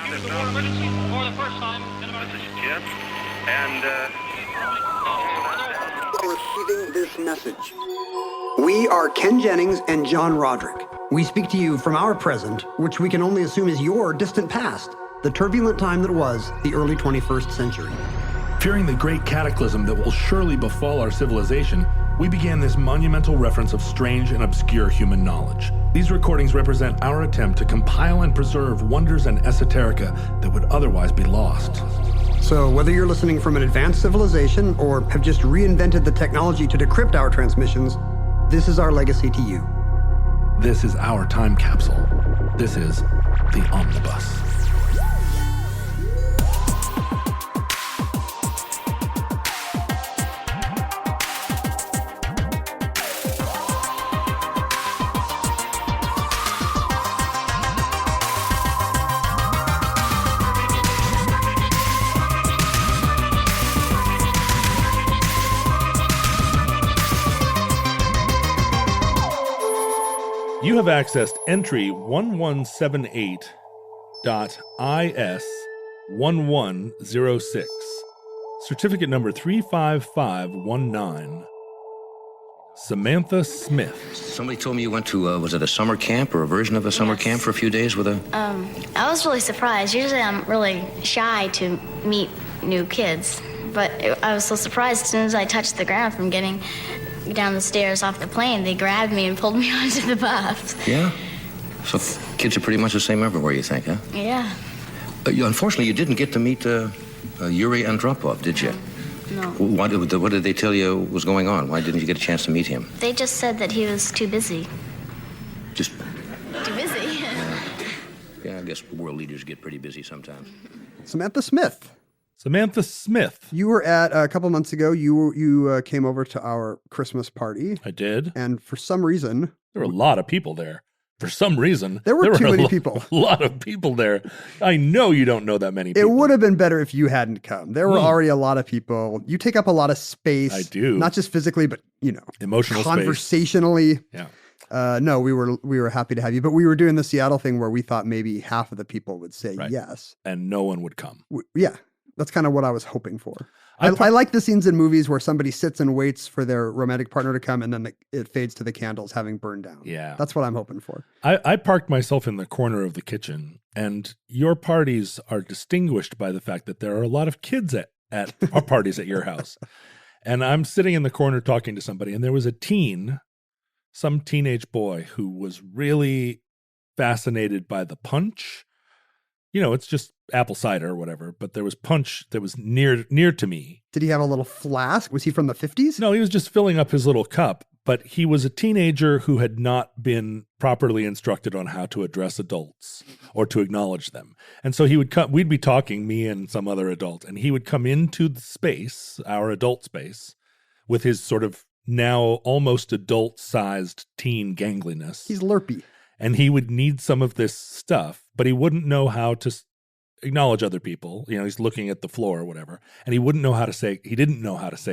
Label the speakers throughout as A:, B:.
A: use the word emergency for the first time in America.
B: This is Jim, and
C: Receiving this message. We are Ken Jennings and John Roderick. We speak to you from our present, which we can only assume is your distant past, the turbulent time that was the early 21st century.
D: Fearing the great cataclysm that will surely befall our civilization, we began this monumental reference of strange and obscure human knowledge. These recordings represent our attempt to compile and preserve wonders and esoterica that would otherwise be lost.
C: So whether you're listening from an advanced civilization or have just reinvented the technology to decrypt our transmissions, this is our legacy to you.
D: This is our time capsule. This is the Omnibus. You have accessed entry 1178.IS1106, certificate number 35519. Samantha Smith.
E: Somebody told me you went to, was it a summer camp or a version of a summer camp for a few days with a...
F: I was really surprised. Usually I'm really shy to meet new kids, but I was so surprised as soon as I touched the ground from getting down the stairs off the plane. They grabbed me and pulled me onto the bus.
E: Yeah? So kids are pretty much the same everywhere, you think, huh?
F: Yeah.
E: Unfortunately, you didn't get to meet Yuri Andropov, did you?
F: No.
E: What did they tell you was going on? Why didn't you get a chance to meet him?
F: They just said that he was too busy.
E: Just...
F: Too busy?
E: Yeah, I guess world leaders get pretty busy sometimes.
C: Samantha Smith.
D: Samantha Smith.
C: You were at, a couple months ago, you came over to our Christmas party.
D: I did.
C: And for some reason...
D: There were a lot of people there. For some reason.
C: There were too many people.
D: A lot of people there. I know you don't know that many people.
C: It would have been better if you hadn't come. There were already a lot of people. You take up a lot of space.
D: I do.
C: Not just physically, but,
D: emotional
C: conversationally.
D: Space. Yeah.
C: No, we were happy to have you, but we were doing the Seattle thing where we thought maybe half of the people would say yes.
D: And no one would come.
C: Yeah. That's kind of what I was hoping for. I like the scenes in movies where somebody sits and waits for their romantic partner to come and then it fades to the candles having burned down.
D: Yeah.
C: That's what I'm hoping for.
D: I parked myself in the corner of the kitchen, and your parties are distinguished by the fact that there are a lot of kids at our parties at your house. And I'm sitting in the corner talking to somebody, and there was some teenage boy who was really fascinated by the punch. It's just apple cider or whatever, but there was punch that was near to me.
C: Did he have a little flask? Was he from the 50s?
D: No, he was just filling up his little cup, but he was a teenager who had not been properly instructed on how to address adults or to acknowledge them. And so he would come, we'd be talking, me and some other adult, and he would come into the space, our adult space, with his sort of now almost adult-sized teen gangliness.
C: He's lerpy.
D: And he would need some of this stuff, but he wouldn't know how to acknowledge other people. He's looking at the floor or whatever, and he didn't know how to say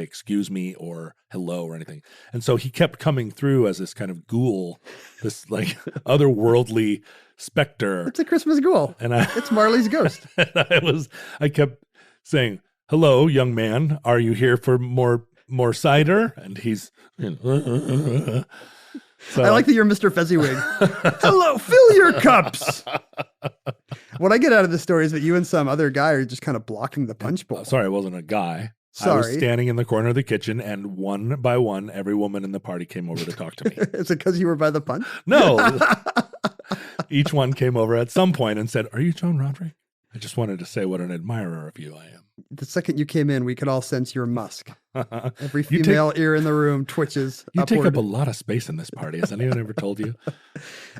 D: excuse me or hello or anything. And so he kept coming through as this kind of ghoul, this like otherworldly specter.
C: It's a Christmas ghoul. And it's Marley's ghost.
D: And I kept saying, "Hello, young man, are you here for more cider?" And he's So,
C: I like that you're Mr. Fezziwig. Hello, fill your cups. What I get out of this story is that you and some other guy are just kind of blocking the punch bowl.
D: Sorry, I wasn't a guy.
C: Sorry.
D: I was standing in the corner of the kitchen, and one by one, every woman in the party came over to talk to me.
C: Is it because you were by the punch?
D: No. Each one came over at some point and said, "Are you John Roderick? I just wanted to say what an admirer of you I am."
C: The second you came in, we could all sense your musk. Every female ear in the room twitches.
D: You take up a lot of space in this party. Has anyone ever told you?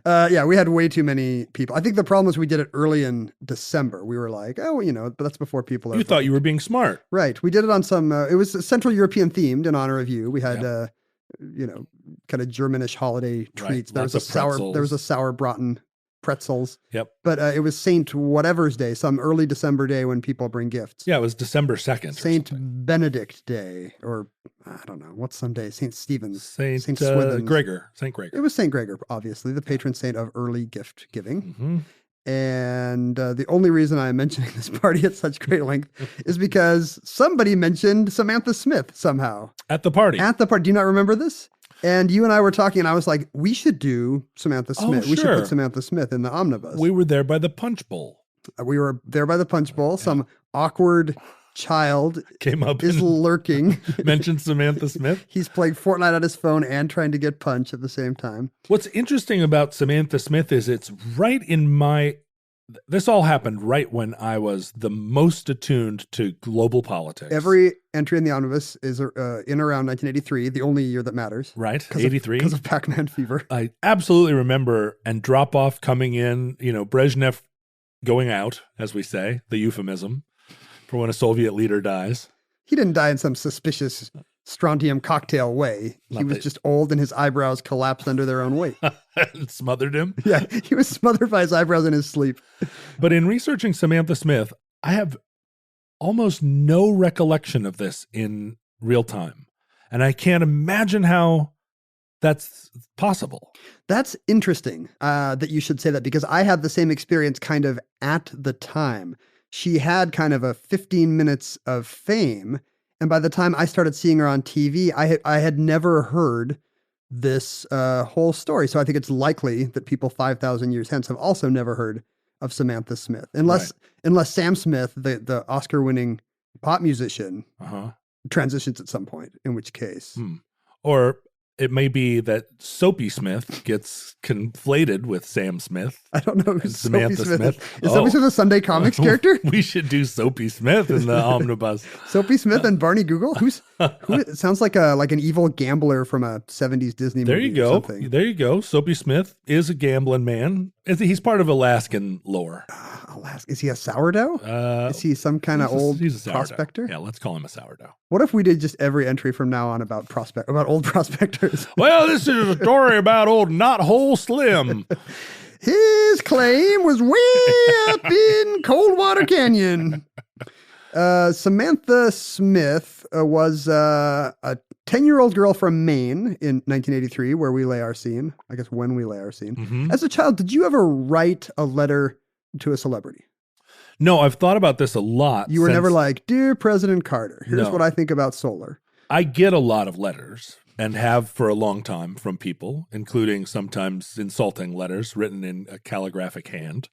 C: Yeah, we had way too many people. I think the problem is we did it early in December. We were like, but that's before people are.
D: You thought you were being smart.
C: Right. We did it on some, it was Central European themed in honor of you. We had, kind of Germanish holiday treats.
D: Right.
C: There was a sour braten pretzels.
D: Yep.
C: But it was Saint whatever's day, some early December day when people bring gifts.
D: Yeah, it was December 2nd.
C: Saint Benedict Day, or I don't know, what's some day? Saint Stephen's.
D: Saint
C: Swithin's.
D: Gregor. Saint Gregor.
C: It was Saint Gregor, obviously, the patron saint of early gift giving.
D: Mm-hmm.
C: And the only reason I'm mentioning this party at such great length is because somebody mentioned Samantha Smith somehow.
D: At the party.
C: At the party. Do you not remember this? And you and I were talking, and I was like, we should do Samantha Smith. We should
D: sure.
C: put Samantha Smith in the omnibus.
D: We were there by the punch bowl.
C: We were there by the punch bowl. Some awkward child
D: Came up
C: is
D: and
C: lurking.
D: mentioned Samantha Smith.
C: He's playing Fortnite on his phone and trying to get punch at the same time.
D: What's interesting about Samantha Smith is it's right in my... This all happened right when I was the most attuned to global politics.
C: Every entry in the omnibus is in around 1983, the only year that matters.
D: Right, 83.
C: Because of Pac-Man fever.
D: I absolutely remember, and Drop-Off coming in, Brezhnev going out, as we say, the euphemism, for when a Soviet leader dies.
C: He didn't die in some suspicious strontium cocktail way. He was just old and his eyebrows collapsed under their own weight.
D: And smothered him.
C: Yeah, he was smothered by his eyebrows in his sleep.
D: But in researching Samantha Smith, I have almost no recollection of this in real time. And I can't imagine how that's possible.
C: That's interesting that you should say that, because I had the same experience kind of at the time. She had kind of a 15 minutes of fame. And by the time I started seeing her on TV, I had never heard this whole story. So I think it's likely that people 5,000 years hence have also never heard of Samantha Smith. Unless Sam Smith, the Oscar-winning pop musician, transitions at some point, in which case.
D: Or it may be that Soapy Smith gets conflated with Sam Smith.
C: I don't know who
D: Samantha
C: Soapy Smith
D: Smith.
C: is. Soapy Smith a Sunday Comics character?
D: We should do Soapy Smith in the omnibus.
C: Soapy Smith and Barney Google? Who it sounds like an evil gambler from a 70s Disney movie.
D: There you go.
C: Or something.
D: There you go. Soapy Smith is a gambling man. He's part of Alaskan lore.
C: Is he a sourdough? Is he some kind of old prospector?
D: Yeah, let's call him a sourdough.
C: What if we did just every entry from now on about old prospectors?
D: Well, this is a story about old Knothole Slim.
C: His claim was way up in Coldwater Canyon. Samantha Smith was a 10-year-old girl from Maine in 1983, where we lay our scene. I guess when we lay our scene.
D: Mm-hmm.
C: As a child, did you ever write a letter to a celebrity?
D: No, I've thought about this a lot.
C: You were never like, Dear President Carter, here's
D: No.
C: what I think about solar.
D: I get a lot of letters and have for a long time from people, including sometimes insulting letters written in a calligraphic hand.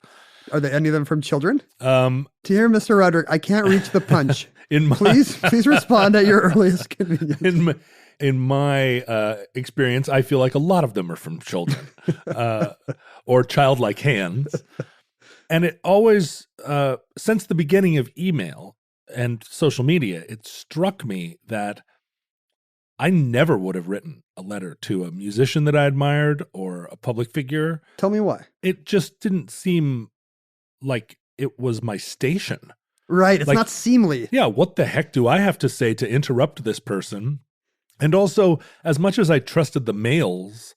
C: Are there any of them from children? Dear Mr. Roderick, I can't reach the punch. Please respond at your earliest convenience.
D: In my experience, I feel like a lot of them are from children or childlike hands. And it always, since the beginning of email and social media, it struck me that I never would have written a letter to a musician that I admired or a public figure.
C: Tell me why.
D: It just didn't seem like it was my station.
C: Right. It's not seemly.
D: Yeah. What the heck do I have to say to interrupt this person? And also, as much as I trusted the mails,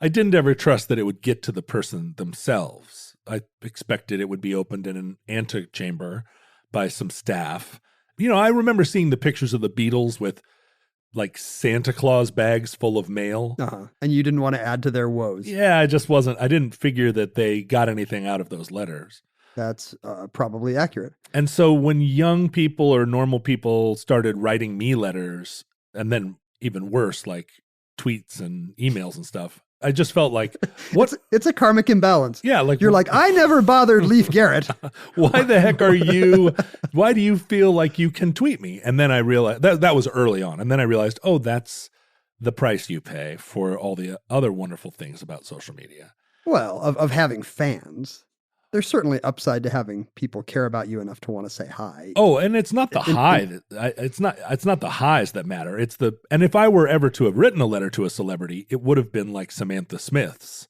D: I didn't ever trust that it would get to the person themselves. I expected it would be opened in an antechamber by some staff. I remember seeing the pictures of the Beatles with like Santa Claus bags full of mail.
C: And you didn't want to add to their woes.
D: Yeah, I didn't figure that they got anything out of those letters.
C: That's probably accurate.
D: And so when young people or normal people started writing me letters, and then even worse, like tweets and emails and stuff, I just felt like, what?
C: It's a karmic imbalance.
D: Yeah. Like
C: you're like, I never bothered Leif Garrett.
D: Why do you feel like you can tweet me? And then I realized that was early on. And then I realized, oh, that's the price you pay for all the other wonderful things about social media.
C: Well, of having fans. There's certainly upside to having people care about you enough to want to say hi.
D: Oh, and it's not the it's not the highs that matter. And if I were ever to have written a letter to a celebrity, it would have been like Samantha Smith's,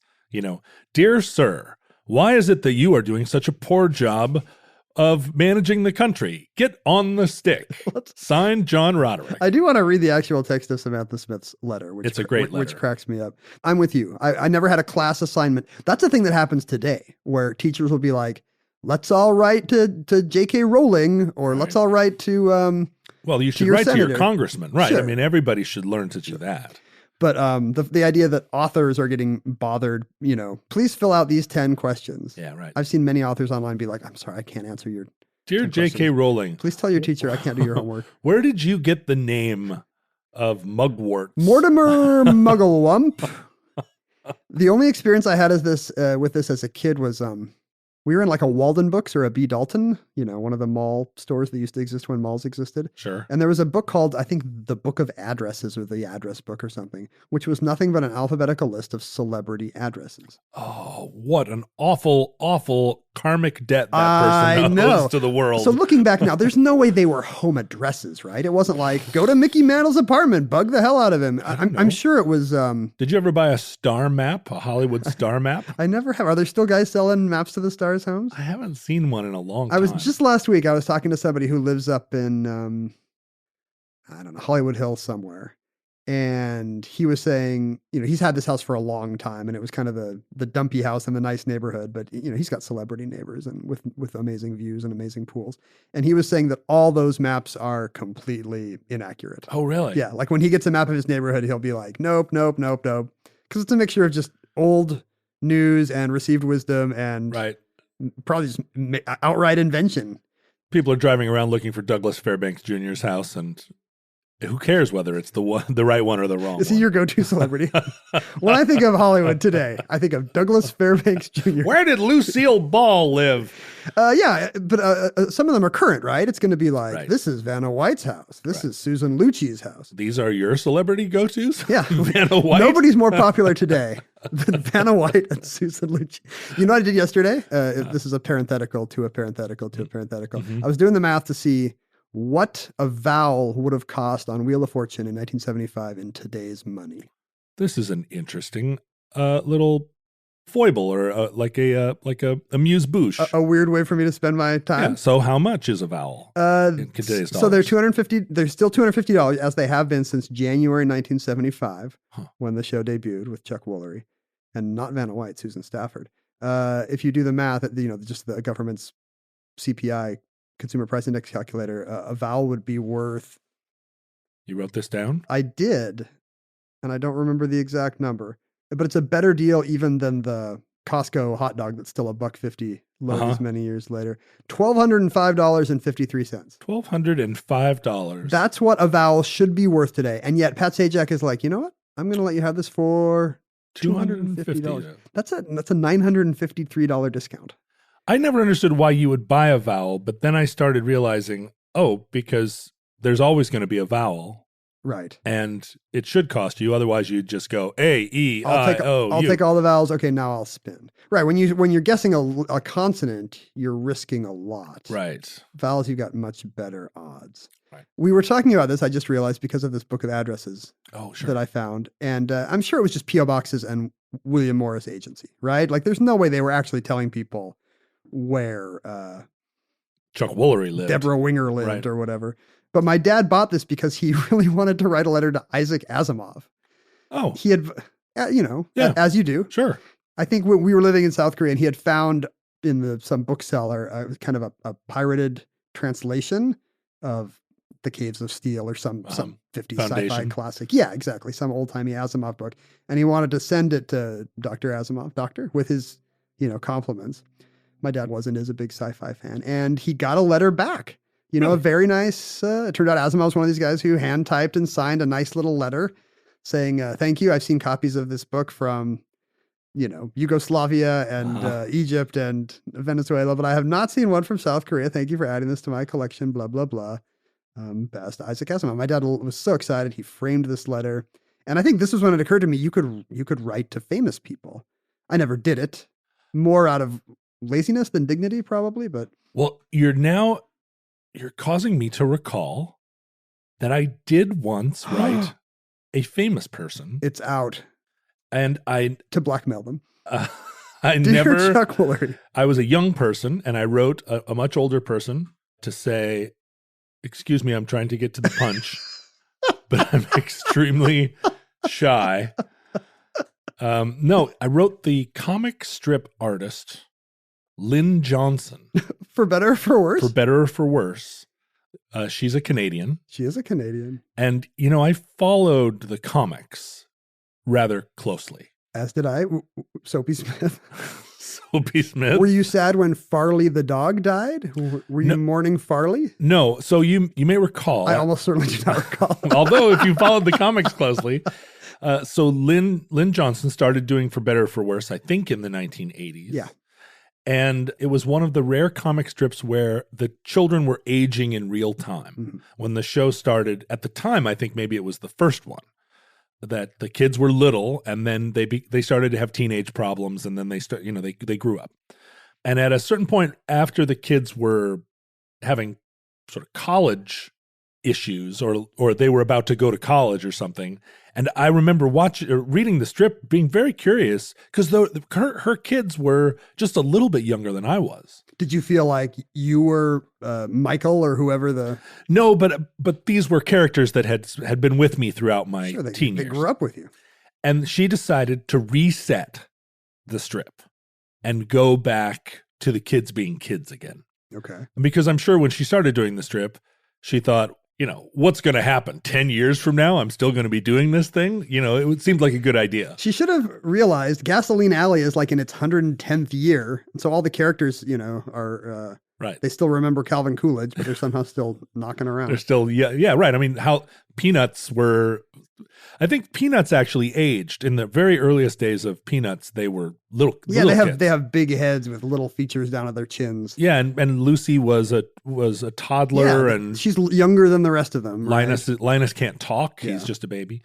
D: Dear Sir, why is it that you are doing such a poor job of managing the country? Get on the stick. Signed, John Roderick.
C: I do want to read the actual text of Samantha Smith's letter.
D: It's a great letter.
C: Which cracks me up. I'm with you. I never had a class assignment. That's a thing that happens today, where teachers will be like, let's all write to J.K. Rowling, or let's all write to
D: well, you should write
C: senator.
D: to your congressman. Right.
C: Sure.
D: I mean, everybody should learn to do that.
C: But the idea that authors are getting bothered, please fill out these 10 questions.
D: Yeah, right.
C: I've seen many authors online be like, I'm sorry, I can't answer your
D: Dear
C: 10
D: J.K.
C: questions.
D: Rowling.
C: Please tell your teacher I can't do your homework.
D: Where did you get the name of Mugwort?
C: Mortimer Mugglewump. The only experience I had with this as a kid was we were in like a Walden Books or a B. Dalton, one of the mall stores that used to exist when malls existed.
D: Sure.
C: And there was a book called, I think, The Book of Addresses or The Address Book or something, which was nothing but an alphabetical list of celebrity addresses.
D: Oh, what an awful, awful karmic debt that person owes to the world.
C: So looking back now, there's no way they were home addresses, right? It wasn't like, go to Mickey Mantle's apartment, bug the hell out of him. I'm sure it was...
D: Did you ever buy a star map, a Hollywood star map?
C: I never have. Are there still guys selling maps to the stars' homes?
D: I haven't seen one in a long time.
C: I was just last week, I was talking to somebody who lives up in, I don't know, Hollywood Hills somewhere. And he was saying, he's had this house for a long time and it was kind of the dumpy house in the nice neighborhood, but he's got celebrity neighbors and with amazing views and amazing pools. And he was saying that all those maps are completely inaccurate.
D: Oh, really?
C: Yeah. Like when he gets a map of his neighborhood, he'll be like, nope. Cause it's a mixture of just old news and received wisdom and
D: right.
C: Probably just outright invention.
D: People are driving around looking for Douglas Fairbanks Jr.'s house, and who cares whether it's the right one or the wrong one?
C: Is he your go-to celebrity? When I think of Hollywood today, I think of Douglas Fairbanks Jr.
D: Where did Lucille Ball live?
C: Yeah, but some of them are current, right? It's going to be like,
D: right.
C: This is Vanna White's house. This is Susan Lucci's house.
D: These are your celebrity go-tos?
C: Yeah.
D: Vanna White?
C: Nobody's more popular today than Vanna White and Susan Lucci. You know what I did yesterday? This is a parenthetical to a parenthetical to a parenthetical.
D: Mm-hmm.
C: I was doing the math to see what a vowel would have cost on Wheel of Fortune in 1975 in today's money.
D: This is an interesting little foible or like a amuse-bouche.
C: A weird way for me to spend my time.
D: Yeah, so how much is a vowel in today's dollars?
C: So they're $250. They're still $250 as they have been since January 1975 when the show debuted with Chuck Woolery and not Vanna White, Susan Stafford. If you do the math, just the government's CPI, Consumer Price Index calculator, a vowel would be worth.
D: You wrote this down?
C: I did, and I don't remember the exact number, but it's a better deal even than the Costco hot dog that's still $1.50 these many years later. $1,205.53.
D: $1,205.
C: That's what a vowel should be worth today. And yet Pat Sajak is like, you know what? I'm going to let you have this for $250. That's a $953 discount.
D: I never understood why you would buy a vowel, but then I started realizing, because there's always going to be a vowel.
C: Right.
D: And it should cost you. Otherwise, you'd just go A-E-I-O-U.
C: I'll take all the vowels. Okay, now I'll spin. Right. When you're guessing a consonant, you're risking a lot.
D: Right.
C: Vowels, you've got much better odds.
D: Right.
C: We were talking about this, I just realized, because of this book of addresses
D: that
C: I found. And I'm sure it was just P.O. Boxes and William Morris Agency, right? Like there's no way they were actually telling people where
D: Chuck Woolery lived.
C: Deborah Winger lived or whatever. But my dad bought this because he really wanted to write a letter to Isaac Asimov.
D: Oh.
C: He had, as you do.
D: Sure.
C: I think when we were living in South Korea and he had found in some bookseller kind of a pirated translation of The Caves of Steel or some 50s sci-fi classic. Yeah, exactly. Some old-timey Asimov book. And he wanted to send it to Dr. Asimov, with his, compliments. My dad is a big sci-fi fan. And he got a letter back, a very nice, it turned out Asimov was one of these guys who hand typed and signed a nice little letter saying, thank you. I've seen copies of this book from, Yugoslavia and Egypt and Venezuela, but I have not seen one from South Korea. Thank you for adding this to my collection, blah, blah, blah. Best Isaac Asimov. My dad was so excited. He framed this letter. And I think this was when it occurred to me, you could write to famous people. I never did it. More out of laziness than dignity, probably, but.
D: Well, you're causing me to recall that I did once write a famous person.
C: It's out.
D: And
C: to blackmail them.
D: Never.
C: Chuck Woolery.
D: I was a young person and I wrote a much older person to say, excuse me, I'm trying to get to the punch, but I'm extremely shy. No, I wrote the comic strip artist, Lynn Johnson.
C: For better or for worse?
D: For better or for worse. She's a Canadian.
C: She is a Canadian.
D: And, I followed the comics rather closely.
C: As did I. Soapy Smith.
D: Soapy Smith.
C: Were you sad when Farley the dog died? Were you mourning Farley?
D: No. So you may recall.
C: I almost certainly do not recall.
D: Although if you followed the comics closely. So Lynn Johnson started doing For Better or For Worse, I think in the 1980s.
C: Yeah.
D: And it was one of the rare comic strips where the children were aging in real time.
C: Mm-hmm.
D: When the show started, at the time, I think maybe it was the first one, that the kids were little and then they started to have teenage problems, and then they grew up. And at a certain point after the kids were having sort of college issues or they were about to go to college or something. And I remember reading the strip, being very curious because her kids were just a little bit younger than I was.
C: Did you feel like you were Michael or whoever the?
D: No, but these were characters that had been with me throughout my teen years.
C: They grew up with you.
D: And she decided to reset the strip and go back to the kids being kids again.
C: Okay.
D: Because I'm sure when she started doing the strip, she thought, what's going to happen? 10 years from now, I'm still going to be doing this thing? It seemed like a good idea.
C: She should have realized Gasoline Alley is like in its 110th year. And so all the characters, are,
D: right.
C: They still remember Calvin Coolidge, but they're somehow still knocking around.
D: They're still, yeah, right. I mean, how I think Peanuts actually aged in the very earliest days of Peanuts. They were little kids.
C: They have big heads with little features down at their chins.
D: Yeah, and Lucy was a toddler, and
C: she's younger than the rest of them.
D: Linus can't talk; he's just a baby.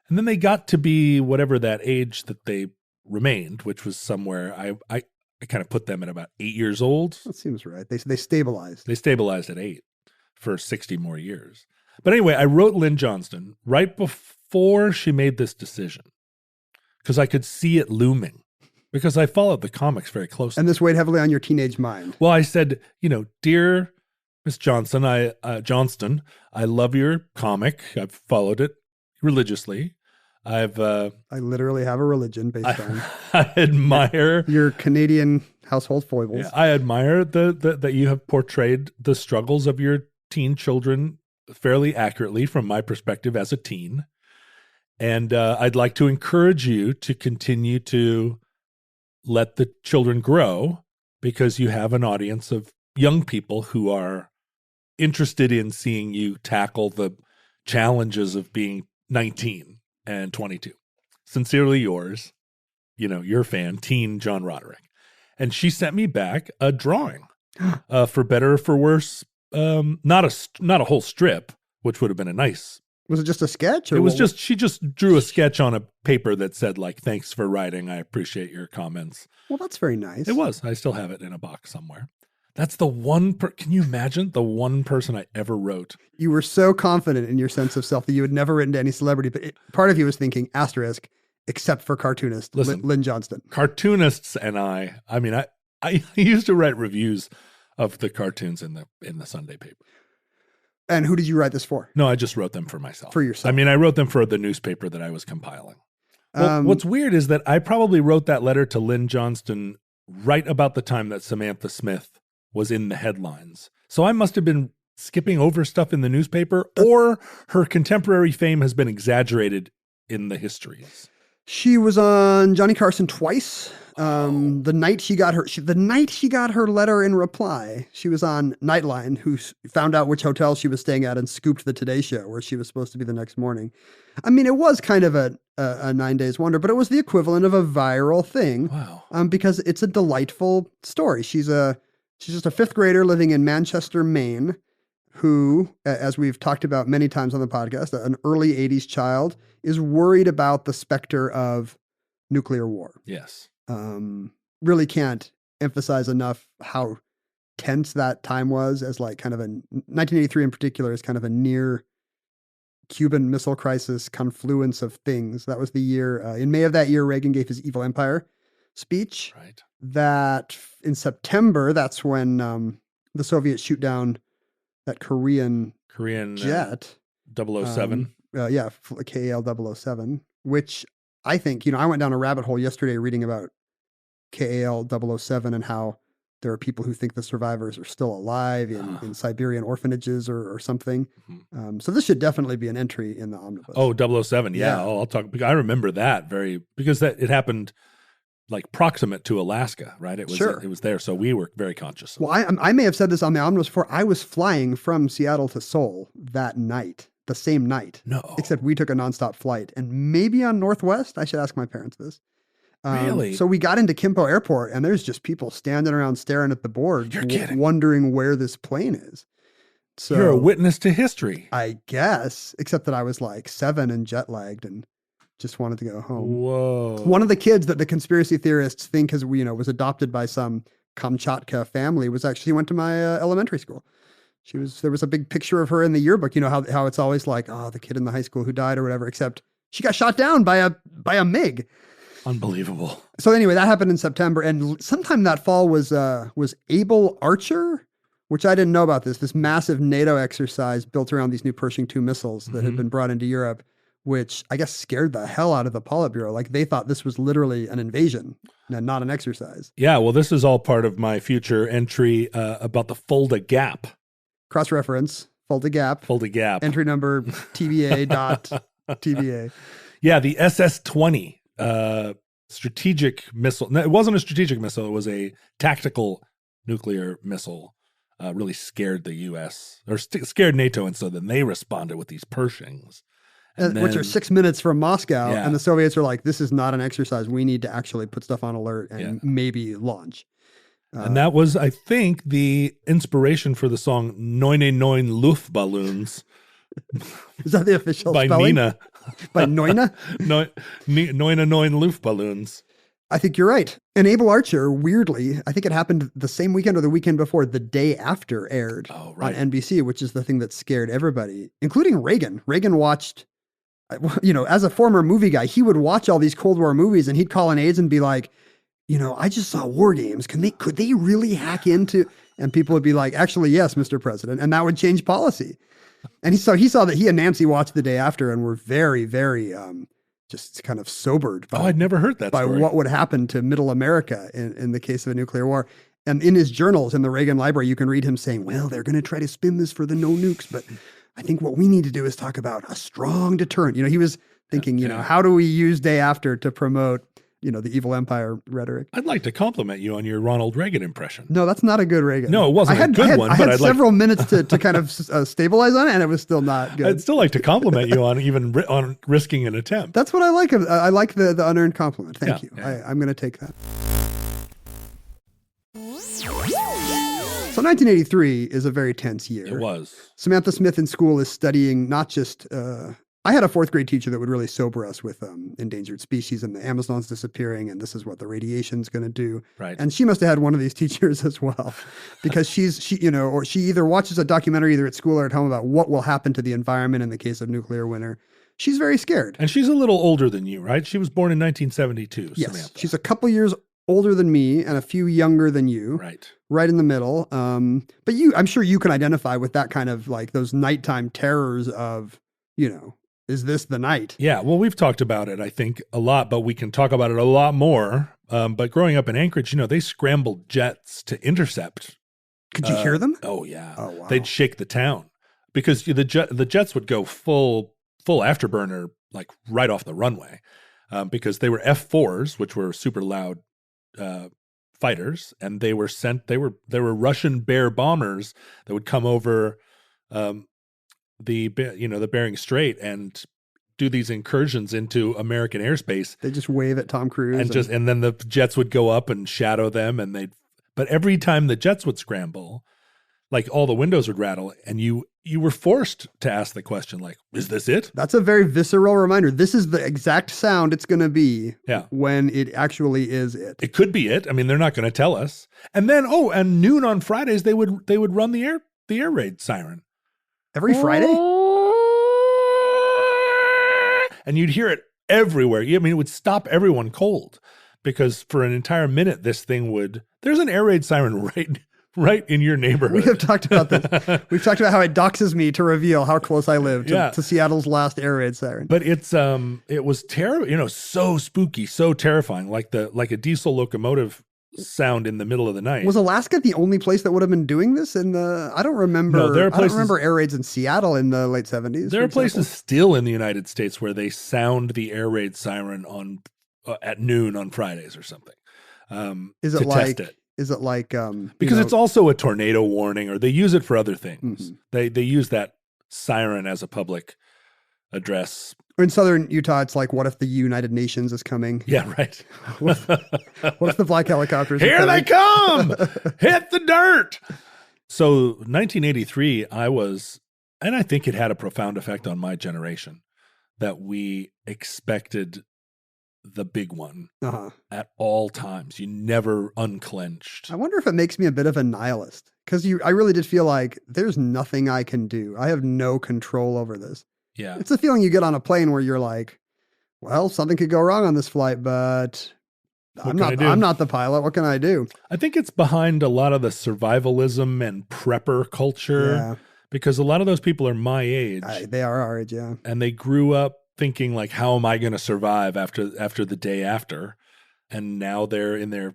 D: And then they got to be whatever that age that they remained, which was somewhere. I kind of put them at about 8 years old.
C: That seems right. They stabilized.
D: They stabilized at 8 for 60 more years. But anyway, I wrote Lynn Johnston right before she made this decision because I could see it looming because I followed the comics very closely.
C: And this weighed heavily on your teenage mind.
D: Well, I said, dear Miss Johnston, I love your comic. I've followed it religiously. I
C: literally have a religion based on.
D: I admire
C: your Canadian household foibles.
D: Yeah, I admire that you have portrayed the struggles of your teen children fairly accurately from my perspective as a teen. And I'd like to encourage you to continue to let the children grow because you have an audience of young people who are interested in seeing you tackle the challenges of being 19 and 22. Sincerely yours, your fan, teen John Roderick. And she sent me back a drawing For Better or For Worse. Not a whole strip, which would have been a nice.
C: Was it just a sketch? Or
D: it was she just drew a sketch on a paper that said like, "Thanks for writing. I appreciate your comments."
C: Well, that's very nice.
D: It was. I still have it in a box somewhere. That's the one. Can you imagine the one person I ever wrote?
C: You were so confident in your sense of self that you had never written to any celebrity, but part of you was thinking asterisk, except for cartoonist Lynn Johnston.
D: Cartoonists and I mean, I used to write reviews of the cartoons in the Sunday paper.
C: And who did you write this for?
D: No, I just wrote them for myself.
C: For yourself.
D: I mean, I wrote them for the newspaper that I was compiling. Well, what's weird is that I probably wrote that letter to Lynn Johnston right about the time that Samantha Smith was in the headlines. So I must have been skipping over stuff in the newspaper, or her contemporary fame has been exaggerated in the histories.
C: She was on Johnny Carson twice. The night she got her letter in reply, she was on Nightline, who found out which hotel she was staying at and scooped the Today Show, where she was supposed to be the next morning. I mean, it was kind of a 9 days wonder, but it was the equivalent of a viral thing.
D: Wow.
C: Because it's a delightful story. She's just a fifth grader living in Manchester, Maine, who, as we've talked about many times on the podcast, an early 80s child, is worried about the specter of nuclear war.
D: Yes.
C: Really can't emphasize enough how tense that time was, as like kind of 1983 in particular is kind of a near Cuban Missile Crisis confluence of things. That was the year, in May of that year, Reagan gave his Evil Empire speech.
D: Right.
C: That in September, that's when the Soviets shoot down that Korean jet.
D: 007.
C: KAL-007, which I think, I went down a rabbit hole yesterday reading about KAL-007 and how
G: There are people who think the survivors are still alive in Siberian orphanages or something. So this should definitely be an entry in the omnibus.
D: Oh, 007. Yeah. Oh, I'll talk. I remember that because it happened like proximate to Alaska, right? It was there. So we were very conscious.
G: Well, I may have said this on the omnibus before. I was flying from Seattle to Seoul that night, the same night.
D: No.
G: Except we took a nonstop flight, and maybe on Northwest. I should ask my parents this.
D: Really?
G: So we got into Kimpo Airport, and there's just people standing around staring at the board, wondering where this plane is. So
D: you're a witness to history.
G: I guess, except that I was like 7 and jet lagged and just wanted to go home.
D: Whoa.
G: One of the kids that the conspiracy theorists think was adopted by some Kamchatka family was actually went to my elementary school. There was a big picture of her in the yearbook. You know how it's always like, oh, the kid in the high school who died or whatever, except she got shot down by a MiG.
D: Unbelievable.
G: So anyway, that happened in September, and sometime that fall was Able Archer, which I didn't know about this massive NATO exercise built around these new Pershing II missiles that had been brought into Europe, which I guess scared the hell out of the Politburo. Like they thought this was literally an invasion and not an exercise.
D: Yeah, well, this is all part of my future entry about the Fulda Gap.
G: Cross-reference, Fulda Gap.
D: Fulda Gap.
G: Entry number TBA.TBA.
D: Yeah, the SS-20 strategic missile. No, it wasn't a strategic missile. It was a tactical nuclear missile. Really scared the U.S. or scared NATO, and so then they responded with these Pershings.
G: Which are 6 minutes from Moscow, and the Soviets are like, this is not an exercise. We need to actually put stuff on alert and maybe launch.
D: And that was, I think, the inspiration for the song Neune Neun Luftballons.
G: Is that the official
D: by
G: spelling?
D: Nina.
G: By Neune?
D: Neune Neun Luftballons.
G: I think you're right. And Able Archer, weirdly, I think it happened the same weekend or the weekend before, the day after aired on NBC, which is the thing that scared everybody, including Reagan. Reagan watched, as a former movie guy, he would watch all these Cold War movies and he'd call an aides and be like, I just saw War Games. Could they really hack into? And people would be like, actually, yes, Mr. President. And that would change policy. And he saw that he and Nancy watched the day after and were very, very just kind of sobered by,
D: I'd never heard that
G: by
D: story.
G: what would happen to middle America in the case of a nuclear war. And in his journals in the Reagan Library, you can read him saying, well, they're going to try to spin this for the no nukes, but I think what we need to do is talk about a strong deterrent. He was thinking, how do we use day after to promote the evil empire rhetoric.
D: I'd like to compliment you on your Ronald Reagan impression.
G: No, that's not a good Reagan.
D: No, it wasn't a good one.
G: I had several minutes to kind of stabilize on it, and it was still not good.
D: I'd still like to compliment you on on risking an attempt.
G: That's what I like. I like the unearned compliment. Thank you.
D: Yeah.
G: I'm going to take that. So 1983 is a very tense year.
D: It was.
G: Samantha Smith in school is studying not just... I had a 4th grade teacher that would really sober us with endangered species and the Amazon's disappearing and this is what the radiation's going to do.
D: Right.
G: And she must have had one of these teachers as well, because she either watches a documentary either at school or at home about what will happen to the environment in the case of nuclear winter. She's very scared.
D: And she's a little older than you, right? She was born in 1972.
G: Yes,
D: Samantha.
G: she's a couple years older than me and a few younger than you. Right in the middle. But I'm sure you can identify with that kind of like those nighttime terrors of, is this the night?
D: Yeah, well, we've talked about it, I think, a lot, but we can talk about it a lot more. But growing up in Anchorage, they scrambled jets to intercept.
G: Could you hear them?
D: Oh, yeah.
G: Oh, wow.
D: They'd shake the town because the jets would go full afterburner, like right off the runway, because they were F-4s, which were super loud fighters, and they were Russian Bear bombers that would come over the Bering Strait and do these incursions into American airspace.
G: They just wave at Tom Cruise
D: and then the jets would go up and shadow them, and but every time the jets would scramble, like all the windows would rattle, and you were forced to ask the question, like, is this it?
G: That's a very visceral reminder. This is the exact sound it's going to be when it actually is it.
D: It could be it. I mean, they're not going to tell us. And then, and noon on Fridays, they would run the air raid siren.
G: Every Friday?
D: And you'd hear it everywhere. I mean, it would stop everyone cold because for an entire minute, this thing there's an air raid siren right in your neighborhood.
G: We have talked about this. We've talked about how it doxes me to reveal how close I live to Seattle's last air raid siren.
D: But it was terrible, so spooky, so terrifying, like a diesel locomotive sound in the middle of the night.
G: Was Alaska the only place that would have been doing this in the? I don't remember.
D: No, there are places,
G: I don't remember air raids in Seattle in the late 70s.
D: There are places still in the United States where they sound the air raid siren on at noon on Fridays or something.
G: Is it
D: to
G: like?
D: Test it.
G: Is it like?
D: Because it's also a tornado warning, or they use it for other things.
G: Mm-hmm.
D: They use that siren as a public address.
G: In southern Utah, it's like, what if the United Nations is coming?
D: Yeah, right.
G: What if the black helicopters?
D: Here they come! Hit the dirt! So 1983, and I think it had a profound effect on my generation, that we expected the big one at all times. You never unclenched.
G: I wonder if it makes me a bit of a nihilist, because I really did feel like there's nothing I can do. I have no control over this.
D: Yeah.
G: It's a feeling you get on a plane where you're like, well, something could go wrong on this flight, but I'm not the pilot. What can I do?
D: I think it's behind a lot of the survivalism and prepper culture, because a lot of those people are my age.
G: They are our age, yeah.
D: And they grew up thinking like, how am I going to survive after the day after? And now they're in their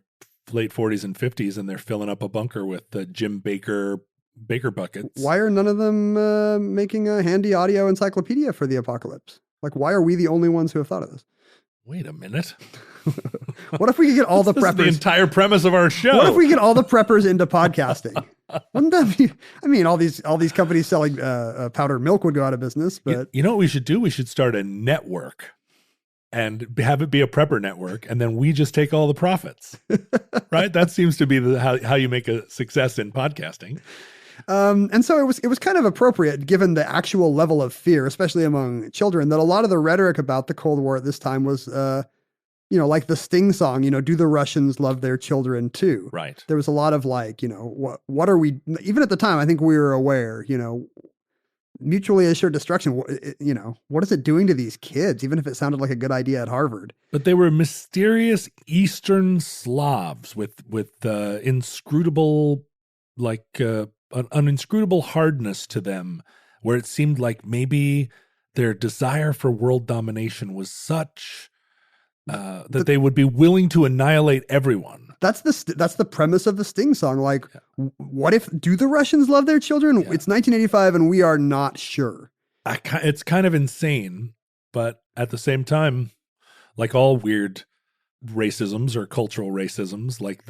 D: late 40s and 50s and they're filling up a bunker with the Jim Baker buckets.
G: Why are none of them making a handy audio encyclopedia for the apocalypse? Like, why are we the only ones who have thought of this?
D: Wait a minute.
G: What if we could get all the preppers?
D: The entire premise of our show.
G: What if we get all the preppers into podcasting? Wouldn't that be? I mean, all these companies selling powdered milk would go out of business. But
D: you know what we should do? We should start a network and have it be a prepper network, and then we just take all the profits. Right? That seems to be how you make a success in podcasting.
G: And so it was kind of appropriate, given the actual level of fear, especially among children, that a lot of the rhetoric about the Cold War at this time was, like the Sting song, do the Russians love their children too?
D: Right.
G: There was a lot of like, what are we, even at the time, I think we were aware, mutually assured destruction, what is it doing to these kids, even if it sounded like a good idea at Harvard?
D: But they were mysterious Eastern Slavs with inscrutable, an inscrutable hardness to them, where it seemed like maybe their desire for world domination was such that they would be willing to annihilate everyone.
G: That's the premise of the Sting song. Like, what if, do the Russians love their children? Yeah. It's 1985 and we are not sure.
D: It's kind of insane, but at the same time, like all weird racisms or cultural racisms, like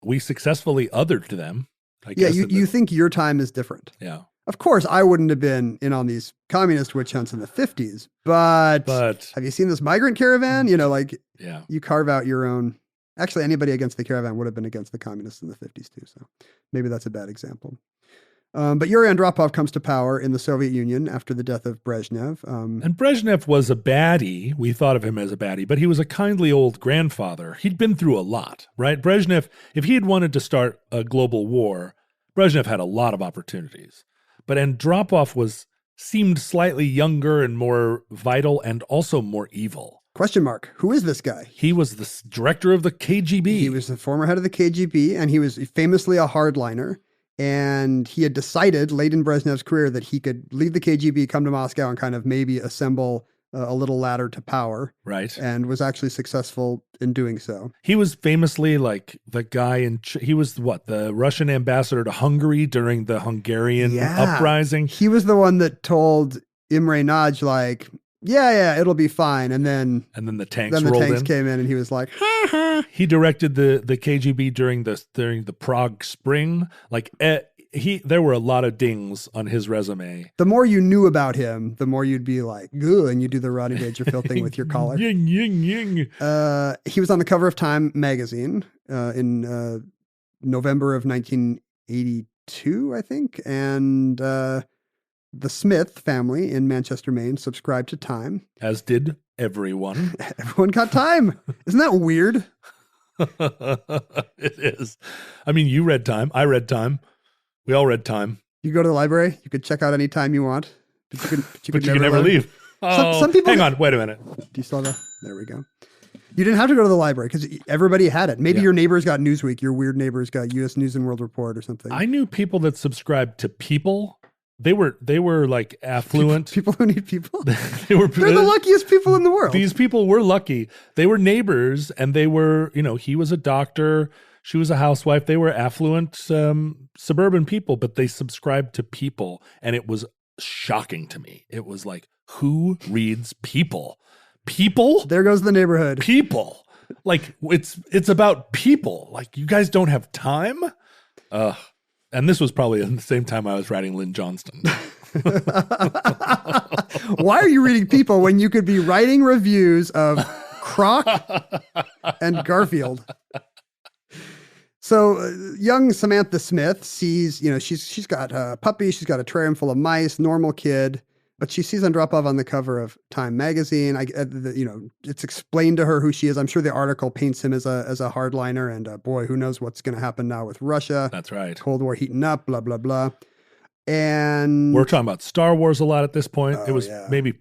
D: we successfully othered them. I guess
G: you think your time is different.
D: Yeah.
G: Of course, I wouldn't have been in on these communist witch hunts in the 50s, but have you seen this migrant caravan? You carve out your own. Actually, anybody against the caravan would have been against the communists in the 50s too, so maybe that's a bad example. But Yuri Andropov comes to power in the Soviet Union after the death of Brezhnev.
D: And Brezhnev was a baddie. We thought of him as a baddie, but he was a kindly old grandfather. He'd been through a lot, right? Brezhnev, if he had wanted to start a global war, Brezhnev had a lot of opportunities. But Andropov seemed slightly younger and more vital and also more evil.
G: Question mark. Who is this guy?
D: He was the director of the KGB.
G: He was the former head of the KGB, and he was famously a hardliner. And he had decided late in Brezhnev's career that he could leave the KGB, come to Moscow, and kind of maybe assemble a little ladder to power.
D: Right.
G: And was actually successful in doing so.
D: He was famously like the guy he was the Russian ambassador to Hungary during the Hungarian uprising.
G: He was the one that told Imre Nagy, like, yeah, it'll be fine. And then
D: the tanks
G: came in and he was like, ha ha.
D: He directed the KGB during the Prague Spring. Like there were a lot of dings on his resume.
G: The more you knew about him, the more you'd be like, ugh, and you do the Rodney Dangerfield thing with your collar.
D: Ying, ying, ying.
G: He was on the cover of Time magazine in November of 1982, I think. And the Smith family in Manchester, Maine subscribed to Time.
D: As did everyone.
G: Everyone got Time. Isn't that weird?
D: It is. I mean, you read Time. I read Time. We all read Time.
G: You go to the library. You could check out any time you want. But you could
D: never leave. Oh,
G: some people.
D: Hang on. Wait a minute.
G: Do you still have There we go. You didn't have to go to the library because everybody had it. Maybe your neighbors got Newsweek. Your weird neighbors got U.S. News and World Report or something.
D: I knew people that subscribed to People. They were like affluent.
G: People who need people.
D: They're
G: the luckiest people in the world.
D: These people were lucky. They were neighbors and they were, he was a doctor. She was a housewife. They were affluent suburban people, but they subscribed to People, and it was shocking to me. It was like, who reads People? People?
G: There goes the neighborhood.
D: People. Like, it's about people. Like, you guys don't have time? And this was probably at the same time I was writing Lynn Johnston.
G: Why are you reading People when you could be writing reviews of Croc and Garfield? So young Samantha Smith sees, she's got a puppy, she's got a terrarium full of mice, normal kid, but she sees Andropov on the cover of Time magazine. It's explained to her who she is. I'm sure the article paints him as a hardliner, and boy, who knows what's going to happen now with Russia.
D: That's right.
G: Cold War heating up, blah, blah, blah. And
D: we're talking about Star Wars a lot at this point.
G: Oh,
D: it was maybe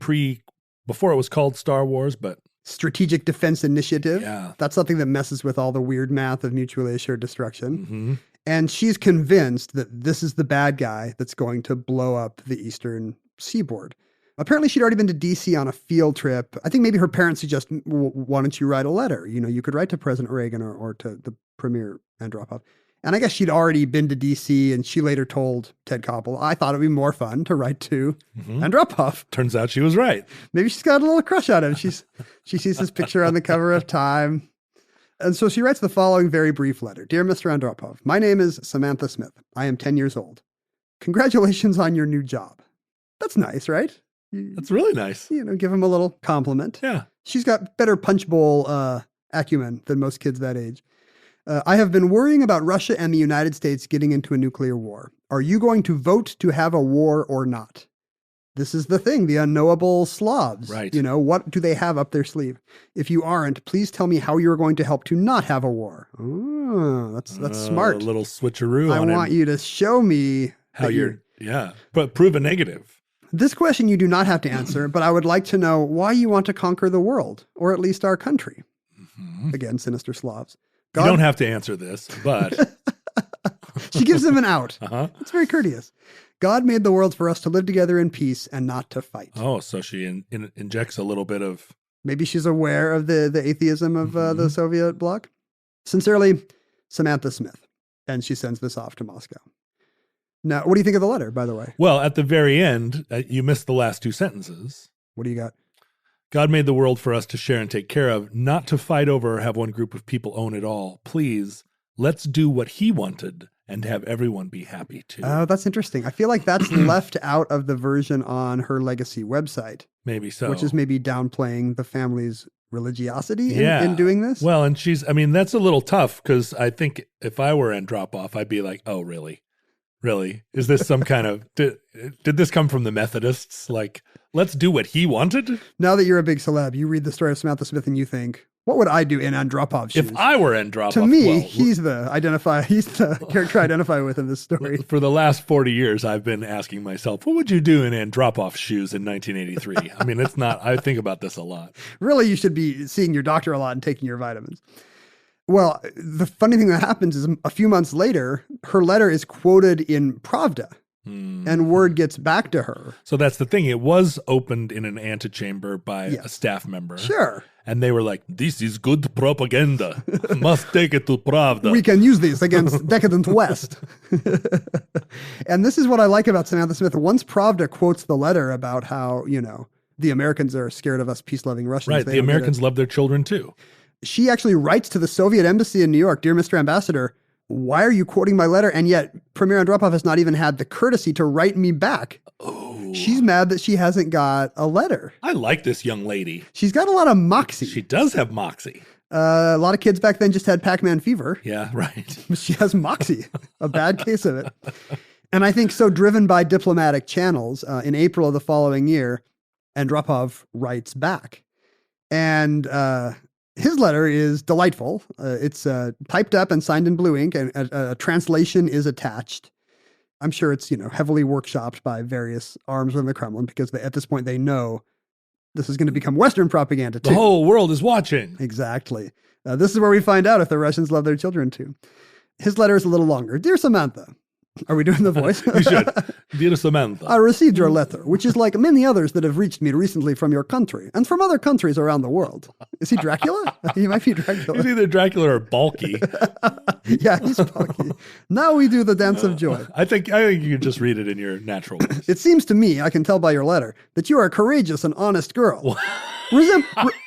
D: before it was called Star Wars, but
G: Strategic Defense Initiative.
D: Yeah.
G: That's something that messes with all the weird math of mutually assured destruction.
D: Mm-hmm.
G: And she's convinced that this is the bad guy that's going to blow up the Eastern Seaboard. Apparently, she'd already been to D.C. on a field trip. I think maybe her parents suggest, why don't you write a letter? You could write to President Reagan or to the Premier Andropov. And I guess she'd already been to D.C. and she later told Ted Koppel, I thought it'd be more fun to write to Andropov.
D: Turns out she was right.
G: Maybe she's got a little crush on him. She sees his picture on the cover of Time. And so she writes the following very brief letter. Dear Mr. Andropov, my name is Samantha Smith. I am 10 years old. Congratulations on your new job. That's nice, right?
D: That's really nice.
G: Give him a little compliment.
D: Yeah.
G: She's got better punch bowl acumen than most kids that age. I have been worrying about Russia and the United States getting into a nuclear war. Are you going to vote to have a war or not? This is the thing, the unknowable Slavs.
D: Right.
G: What do they have up their sleeve? If you aren't, please tell me how you're going to help to not have a war. Oh, that's smart.
D: A little switcheroo
G: I
D: on
G: want you to show me
D: how but prove a negative.
G: This question you do not have to answer, but I would like to know why you want to conquer the world, or at least our country. Mm-hmm. Again, sinister Slavs.
D: You don't have to answer this, but...
G: She gives him an out.
D: Uh-huh.
G: It's very courteous. God made the world for us to live together in peace and not to fight.
D: Oh, so she injects a little bit of...
G: Maybe she's aware of the atheism of the Soviet bloc. Sincerely, Samantha Smith. And she sends this off to Moscow. Now, what do you think of the letter, by the way?
D: Well, at the very end, you missed the last two sentences.
G: What do you got?
D: God made the world for us to share and take care of, not to fight over or have one group of people own it all. Please, let's do what he wanted and have everyone be happy too.
G: Oh, that's interesting. I feel like that's left out of the version on her legacy website.
D: Maybe so.
G: Which is maybe downplaying the family's religiosity in doing this.
D: Well, and that's a little tough because I think if I were Andropov, I'd be like, oh, really? Really? Is this some kind of, did this come from the Methodists? Like, let's do what he wanted?
G: Now that you're a big celeb, you read the story of Samantha Smith and you think, what would I do in Andropov's shoes?
D: If I were Andropov,
G: to me, he's the character I identify with in this story.
D: For the last 40 years, I've been asking myself, what would you do in Andropov's shoes in 1983? I mean, I think about this a lot.
G: Really, you should be seeing your doctor a lot and taking your vitamins. Well, the funny thing that happens is a few months later, her letter is quoted in Pravda. And word gets back to her.
D: So that's the thing. It was opened in an antechamber by a staff member.
G: Sure.
D: And they were like, this is good propaganda. Must take it to Pravda.
G: We can use this against decadent West. And this is what I like about Samantha Smith. Once Pravda quotes the letter about how, the Americans are scared of us peace-loving Russians.
D: Right. The Americans love their children too.
G: She actually writes to the Soviet embassy in New York, Dear Mr. Ambassador, why are you quoting my letter? And yet Premier Andropov has not even had the courtesy to write me back.
D: Oh.
G: She's mad that she hasn't got a letter.
D: I like this young lady.
G: She's got a lot of moxie.
D: She does have moxie.
G: A lot of kids back then just had Pac-Man fever.
D: Yeah, right.
G: But she has moxie, a bad case of it. And I think so driven by diplomatic channels, in April of the following year, Andropov writes back. And his letter is delightful. It's typed up and signed in blue ink, and a translation is attached. I'm sure it's, heavily workshopped by various arms within the Kremlin because at this point they know this is going to become Western propaganda too.
D: The whole world is watching.
G: Exactly. This is where we find out if the Russians love their children too. His letter is a little longer. Dear Samantha, Are we doing the voice?
D: You should. Dear Samantha.
G: I received your letter, which is like many others that have reached me recently from your country and from other countries around the world. Is he Dracula? He might be Dracula.
D: He's either Dracula or bulky.
G: Yeah, he's bulky. Now we do the dance of joy.
D: I think you could just read it in your natural voice.
G: It seems to me, I can tell by your letter, that you are a courageous and honest girl.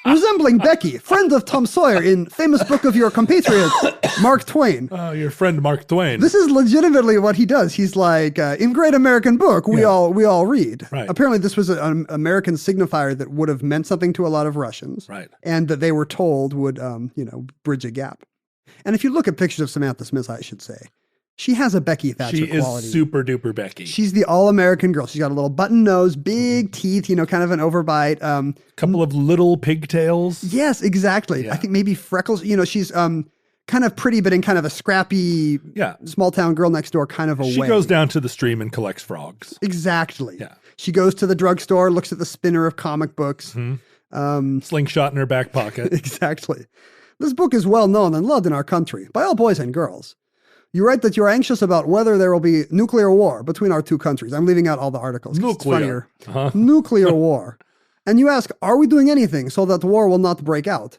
G: Resembling Becky, friend of Tom Sawyer in famous book of your compatriot, Mark Twain.
D: Oh, your friend Mark Twain.
G: This is legitimately what he does. He's like, in Great American Book, we all read.
D: Right.
G: Apparently this was an American signifier that would have meant something to a lot of Russians.
D: Right.
G: And that they were told would, bridge a gap. And if you look at pictures of Samantha Smith, I should say, she has a Becky Thatcher quality.
D: She is super duper Becky.
G: She's the all-American girl. She's got a little button nose, big teeth, kind of an overbite.
D: Couple of little pigtails.
G: Yes, exactly.
D: Yeah.
G: I think maybe freckles. She's kind of pretty, but in kind of a scrappy, small-town girl next door kind of a way.
D: She goes down to the stream and collects frogs.
G: Exactly.
D: Yeah.
G: She goes to the drugstore, looks at the spinner of comic books.
D: Slingshot in her back pocket.
G: Exactly. This book is well known and loved in our country by all boys and girls. You write that you're anxious about whether there will be nuclear war between our two countries. I'm leaving out all the articles.
D: Nuclear.
G: It's funnier. Nuclear war. And you ask, are we doing anything so that war will not break out?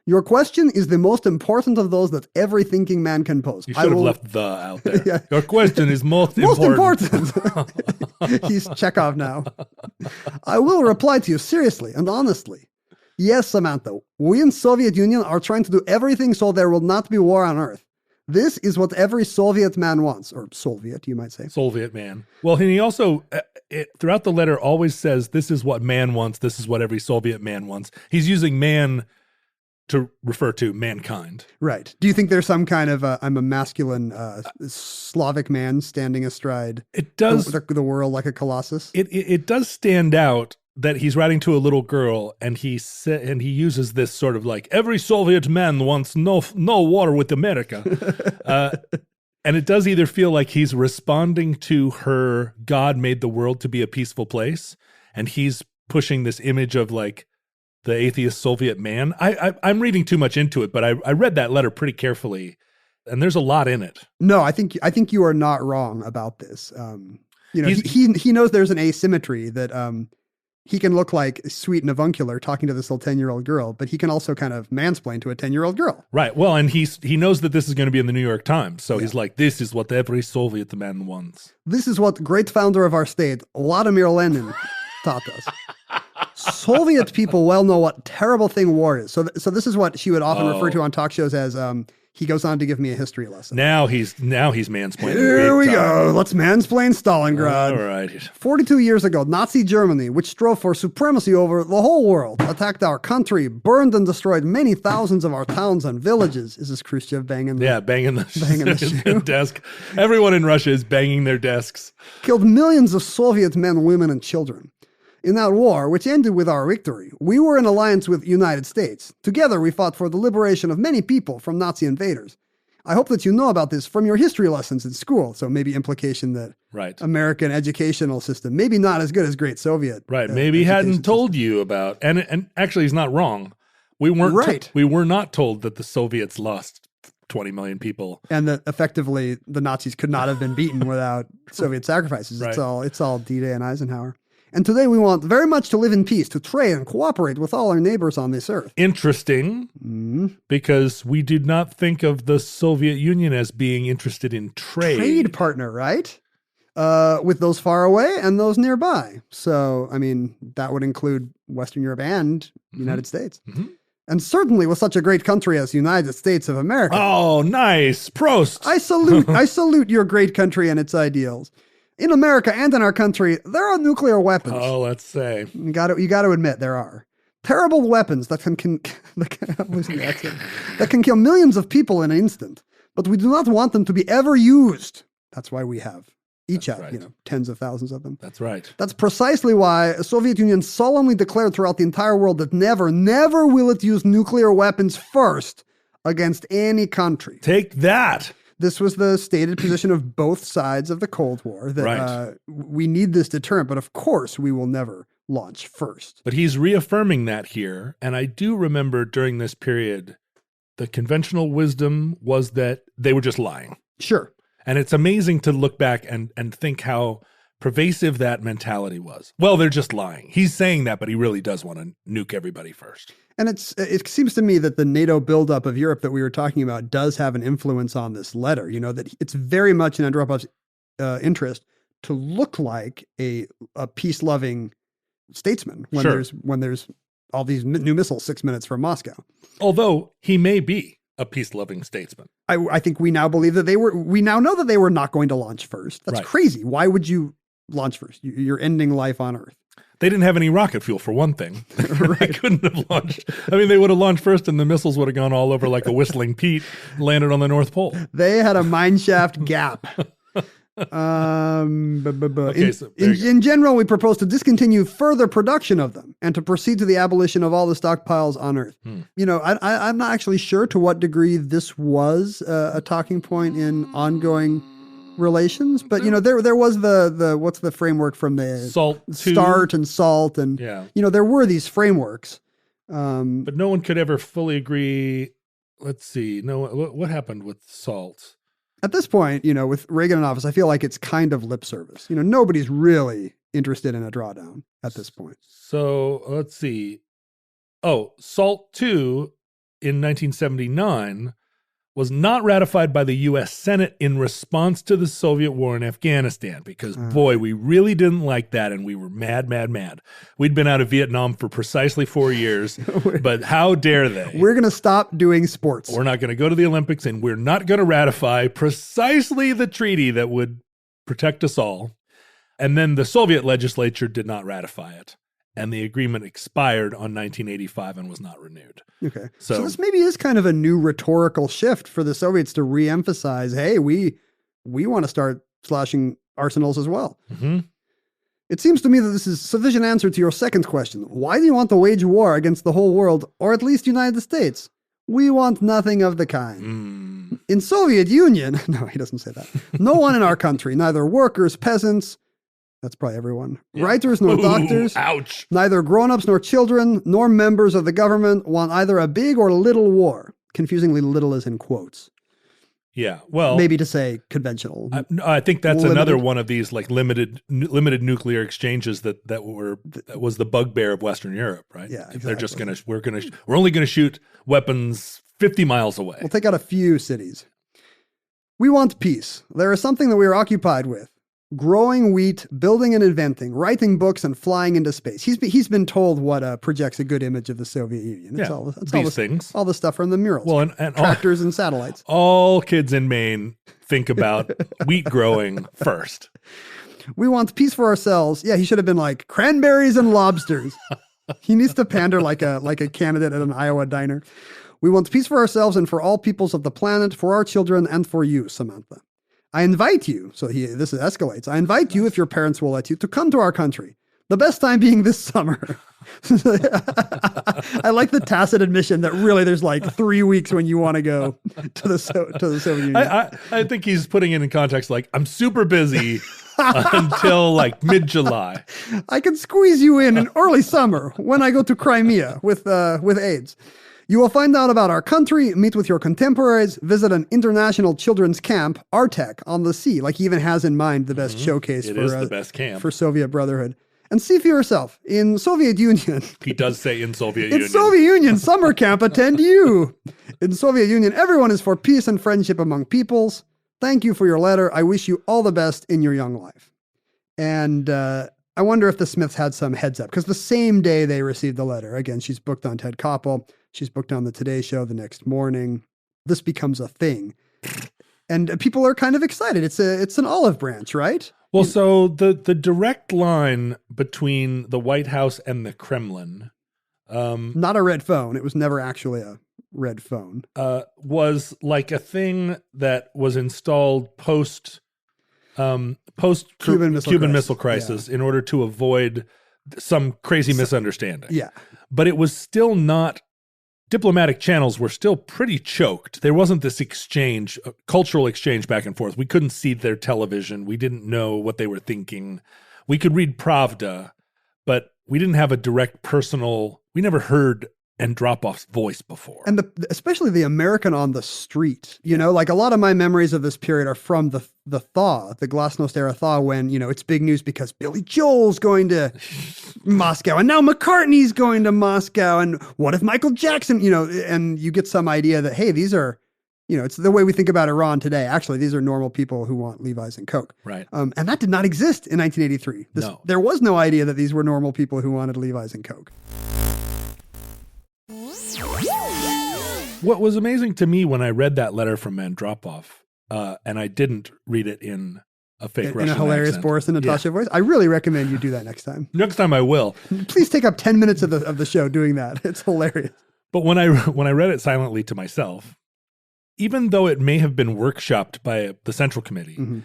G: Your question is the most important of those that every thinking man can pose.
D: You should have left the out there.
G: Yeah.
D: Your question is most
G: important. He's Chekhov now. I will reply to you seriously and honestly. Yes, Samantha, we in Soviet Union are trying to do everything so there will not be war on Earth. This is what every Soviet man wants, or Soviet, you might say.
D: Soviet man. Well, and he also, throughout the letter, always says, this is what man wants, this is what every Soviet man wants. He's using man to refer to mankind.
G: Right. Do you think there's some kind of, I'm a masculine Slavic man standing astride the world like a colossus?
D: It does stand out that he's writing to a little girl, and he uses this sort of like, every Soviet man wants no war with America. And it does either feel like he's responding to her God made the world to be a peaceful place, and he's pushing this image of like the atheist Soviet man. I'm reading too much into it, but I read that letter pretty carefully, and there's a lot in it.
G: No, I think you are not wrong about this. He knows there's an asymmetry that he can look like sweet and avuncular talking to this little 10-year-old girl, but he can also kind of mansplain to a 10-year-old girl.
D: Right. Well, and he knows that this is going to be in the New York Times. So he's like, this is what every Soviet man wants.
G: This is what great founder of our state, Vladimir Lenin, taught us. Soviet people well know what terrible thing war is. So this is what she would often refer to on talk shows as, he goes on to give me a history lesson.
D: Now he's mansplaining.
G: Here we go. Let's mansplain Stalingrad.
D: All right.
G: 42 years ago, Nazi Germany, which strove for supremacy over the whole world, attacked our country, burned and destroyed many thousands of our towns and villages. Is this Khrushchev banging the shoe?
D: Desk? Everyone in Russia is banging their desks.
G: Killed millions of Soviet men, women, and children. In that war, which ended with our victory, we were in alliance with the United States. Together, we fought for the liberation of many people from Nazi invaders. I hope that you know about this from your history lessons in school. So maybe implication that American educational system, maybe not as good as great Soviet.
D: Right. Maybe he hadn't told you about, and actually he's not wrong. We weren't we were not told that the Soviets lost 20 million people.
G: And that effectively the Nazis could not have been beaten without Soviet sacrifices.
D: Right.
G: It's all D-Day and Eisenhower. And today we want very much to live in peace, to trade and cooperate with all our neighbors on this earth.
D: Interesting, because we did not think of the Soviet Union as being interested in trade.
G: Trade partner, right? With those far away and those nearby. So, I mean, that would include Western Europe and the United States. And certainly with such a great country as the United States of America.
D: Oh, nice. Prost.
G: I salute your great country and its ideals. In America and in our country, there are nuclear weapons.
D: Oh, let's say.
G: You got to admit there are. Terrible weapons that can kill millions of people in an instant. But we do not want them to be ever used. That's why we have tens of thousands of them.
D: That's right.
G: That's precisely why the Soviet Union solemnly declared throughout the entire world that never, never will it use nuclear weapons first against any country.
D: Take that.
G: This was the stated position of both sides of the Cold War, that we need this deterrent, but of course we will never launch first.
D: But he's reaffirming that here, and I do remember during this period, the conventional wisdom was that they were just lying.
G: Sure.
D: And it's amazing to look back and think how pervasive that mentality was. Well, they're just lying. He's saying that, but he really does want to nuke everybody first.
G: And it seems to me that the NATO buildup of Europe that we were talking about does have an influence on this letter. You know, that it's very much in Andropov's interest to look like a peace-loving statesman when there's all these new missiles 6 minutes from Moscow.
D: Although he may be a peace-loving statesman.
G: I think we now believe that we now know that they were not going to launch first. That's crazy. Why would you launch first? You're ending life on Earth.
D: They didn't have any rocket fuel, for one thing.
G: Right.
D: They couldn't have launched. I mean, they would have launched first and the missiles would have gone all over like a whistling Pete, landed on the North Pole.
G: They had a mineshaft gap. In general, we propose to discontinue further production of them and to proceed to the abolition of all the stockpiles on Earth. You know, I'm not actually sure to what degree this was a talking point in ongoing relations, but you know, there was the what's the framework from the START and SALT, and you know, there were these frameworks,
D: but no one could ever fully agree. Let's see, what happened with SALT?
G: At this point, you know, with Reagan in office, I feel like it's kind of lip service. You know, nobody's really interested in a drawdown at this point.
D: So let's see. Oh, SALT II in 1979 was not ratified by the U.S. Senate in response to the Soviet war in Afghanistan because, boy, we really didn't like that, and we were mad. We'd been out of Vietnam for precisely 4 years, but how dare they?
G: We're going to stop doing sports.
D: We're not going to go to the Olympics, and we're not going to ratify precisely the treaty that would protect us all. And then the Soviet legislature did not ratify it. And the agreement expired on 1985 and was not renewed.
G: Okay. So this maybe is kind of a new rhetorical shift for the Soviets to reemphasize, hey, we want to start slashing arsenals as well.
D: Mm-hmm.
G: It seems to me that this is sufficient answer to your second question. Why do you want to wage war against the whole world, or at least United States? We want nothing of the kind. In Soviet Union, no, he doesn't say that. No one in our country, neither workers, peasants, that's probably everyone. Yeah. Writers nor doctors.
D: Ouch.
G: Neither grown-ups nor children, nor members of the government want either a big or little war. Confusingly, little is in quotes.
D: Yeah, well,
G: maybe to say conventional.
D: I think that's another one of these like limited nuclear exchanges that was the bugbear of Western Europe, right?
G: Yeah, exactly.
D: They're just we're only gonna shoot weapons 50 miles away.
G: We'll take out a few cities. We want peace. There is something that we are occupied with. Growing wheat, building and inventing, writing books, and flying into space. He's been told what projects a good image of the Soviet Union. It's all the stuff from the murals.
D: Well, and
G: tractors and satellites.
D: All kids in Maine think about wheat growing first.
G: We want peace for ourselves. Yeah, he should have been like cranberries and lobsters. He needs to pander like a candidate at an Iowa diner. We want peace for ourselves and for all peoples of the planet, for our children, and for you, Samantha. I invite you, this escalates. I invite you, if your parents will let you, to come to our country. The best time being this summer. I like the tacit admission that really there's like 3 weeks when you want to go to the Soviet Union.
D: I think he's putting it in context like, I'm super busy until like mid-July.
G: I can squeeze you in early summer when I go to Crimea with AIDS. You will find out about our country, meet with your contemporaries, visit an international children's camp, Artek, on the sea. Like he even has in mind the best showcase
D: the best camp
G: for Soviet brotherhood. And see for yourself, in Soviet Union.
D: He does say in Soviet Union.
G: In Soviet Union, summer camp, attend you. In Soviet Union, everyone is for peace and friendship among peoples. Thank you for your letter. I wish you all the best in your young life. And I wonder if the Smiths had some heads up, because the same day they received the letter, again, she's booked on Ted Koppel. She's booked on the Today Show the next morning. This becomes a thing. And people are kind of excited. It's an olive branch, right?
D: Well, so the direct line between the White House and the Kremlin...
G: not a red phone. It was never actually a red phone.
D: Was like a thing that was installed post Cuban Missile Crisis in order to avoid some crazy misunderstanding.
G: Yeah.
D: But it was still not... Diplomatic channels were still pretty choked. There wasn't this exchange, cultural exchange back and forth. We couldn't see their television. We didn't know what they were thinking. We could read Pravda, but we didn't have a direct personal, we never heard Andropov's voice before.
G: And especially the American on the street, like a lot of my memories of this period are from the thaw, the Glasnost era thaw, when, it's big news because Billy Joel's going to Moscow and now McCartney's going to Moscow. And what if Michael Jackson, and you get some idea that, hey, these are, it's the way we think about Iran today. Actually, these are normal people who want Levi's and Coke.
D: Right.
G: And that did not exist in 1983.
D: No.
G: There was no idea that these were normal people who wanted Levi's and Coke.
D: What was amazing to me when I read that letter from Andropov, and I didn't read it in a fake Russian
G: in a hilarious
D: accent.
G: Boris and Natasha voice, I really recommend you do that next time.
D: Next time I will.
G: Please take up 10 minutes of the show doing that. It's hilarious.
D: But when I read it silently to myself, even though it may have been workshopped by the Central Committee,
G: Mm-hmm.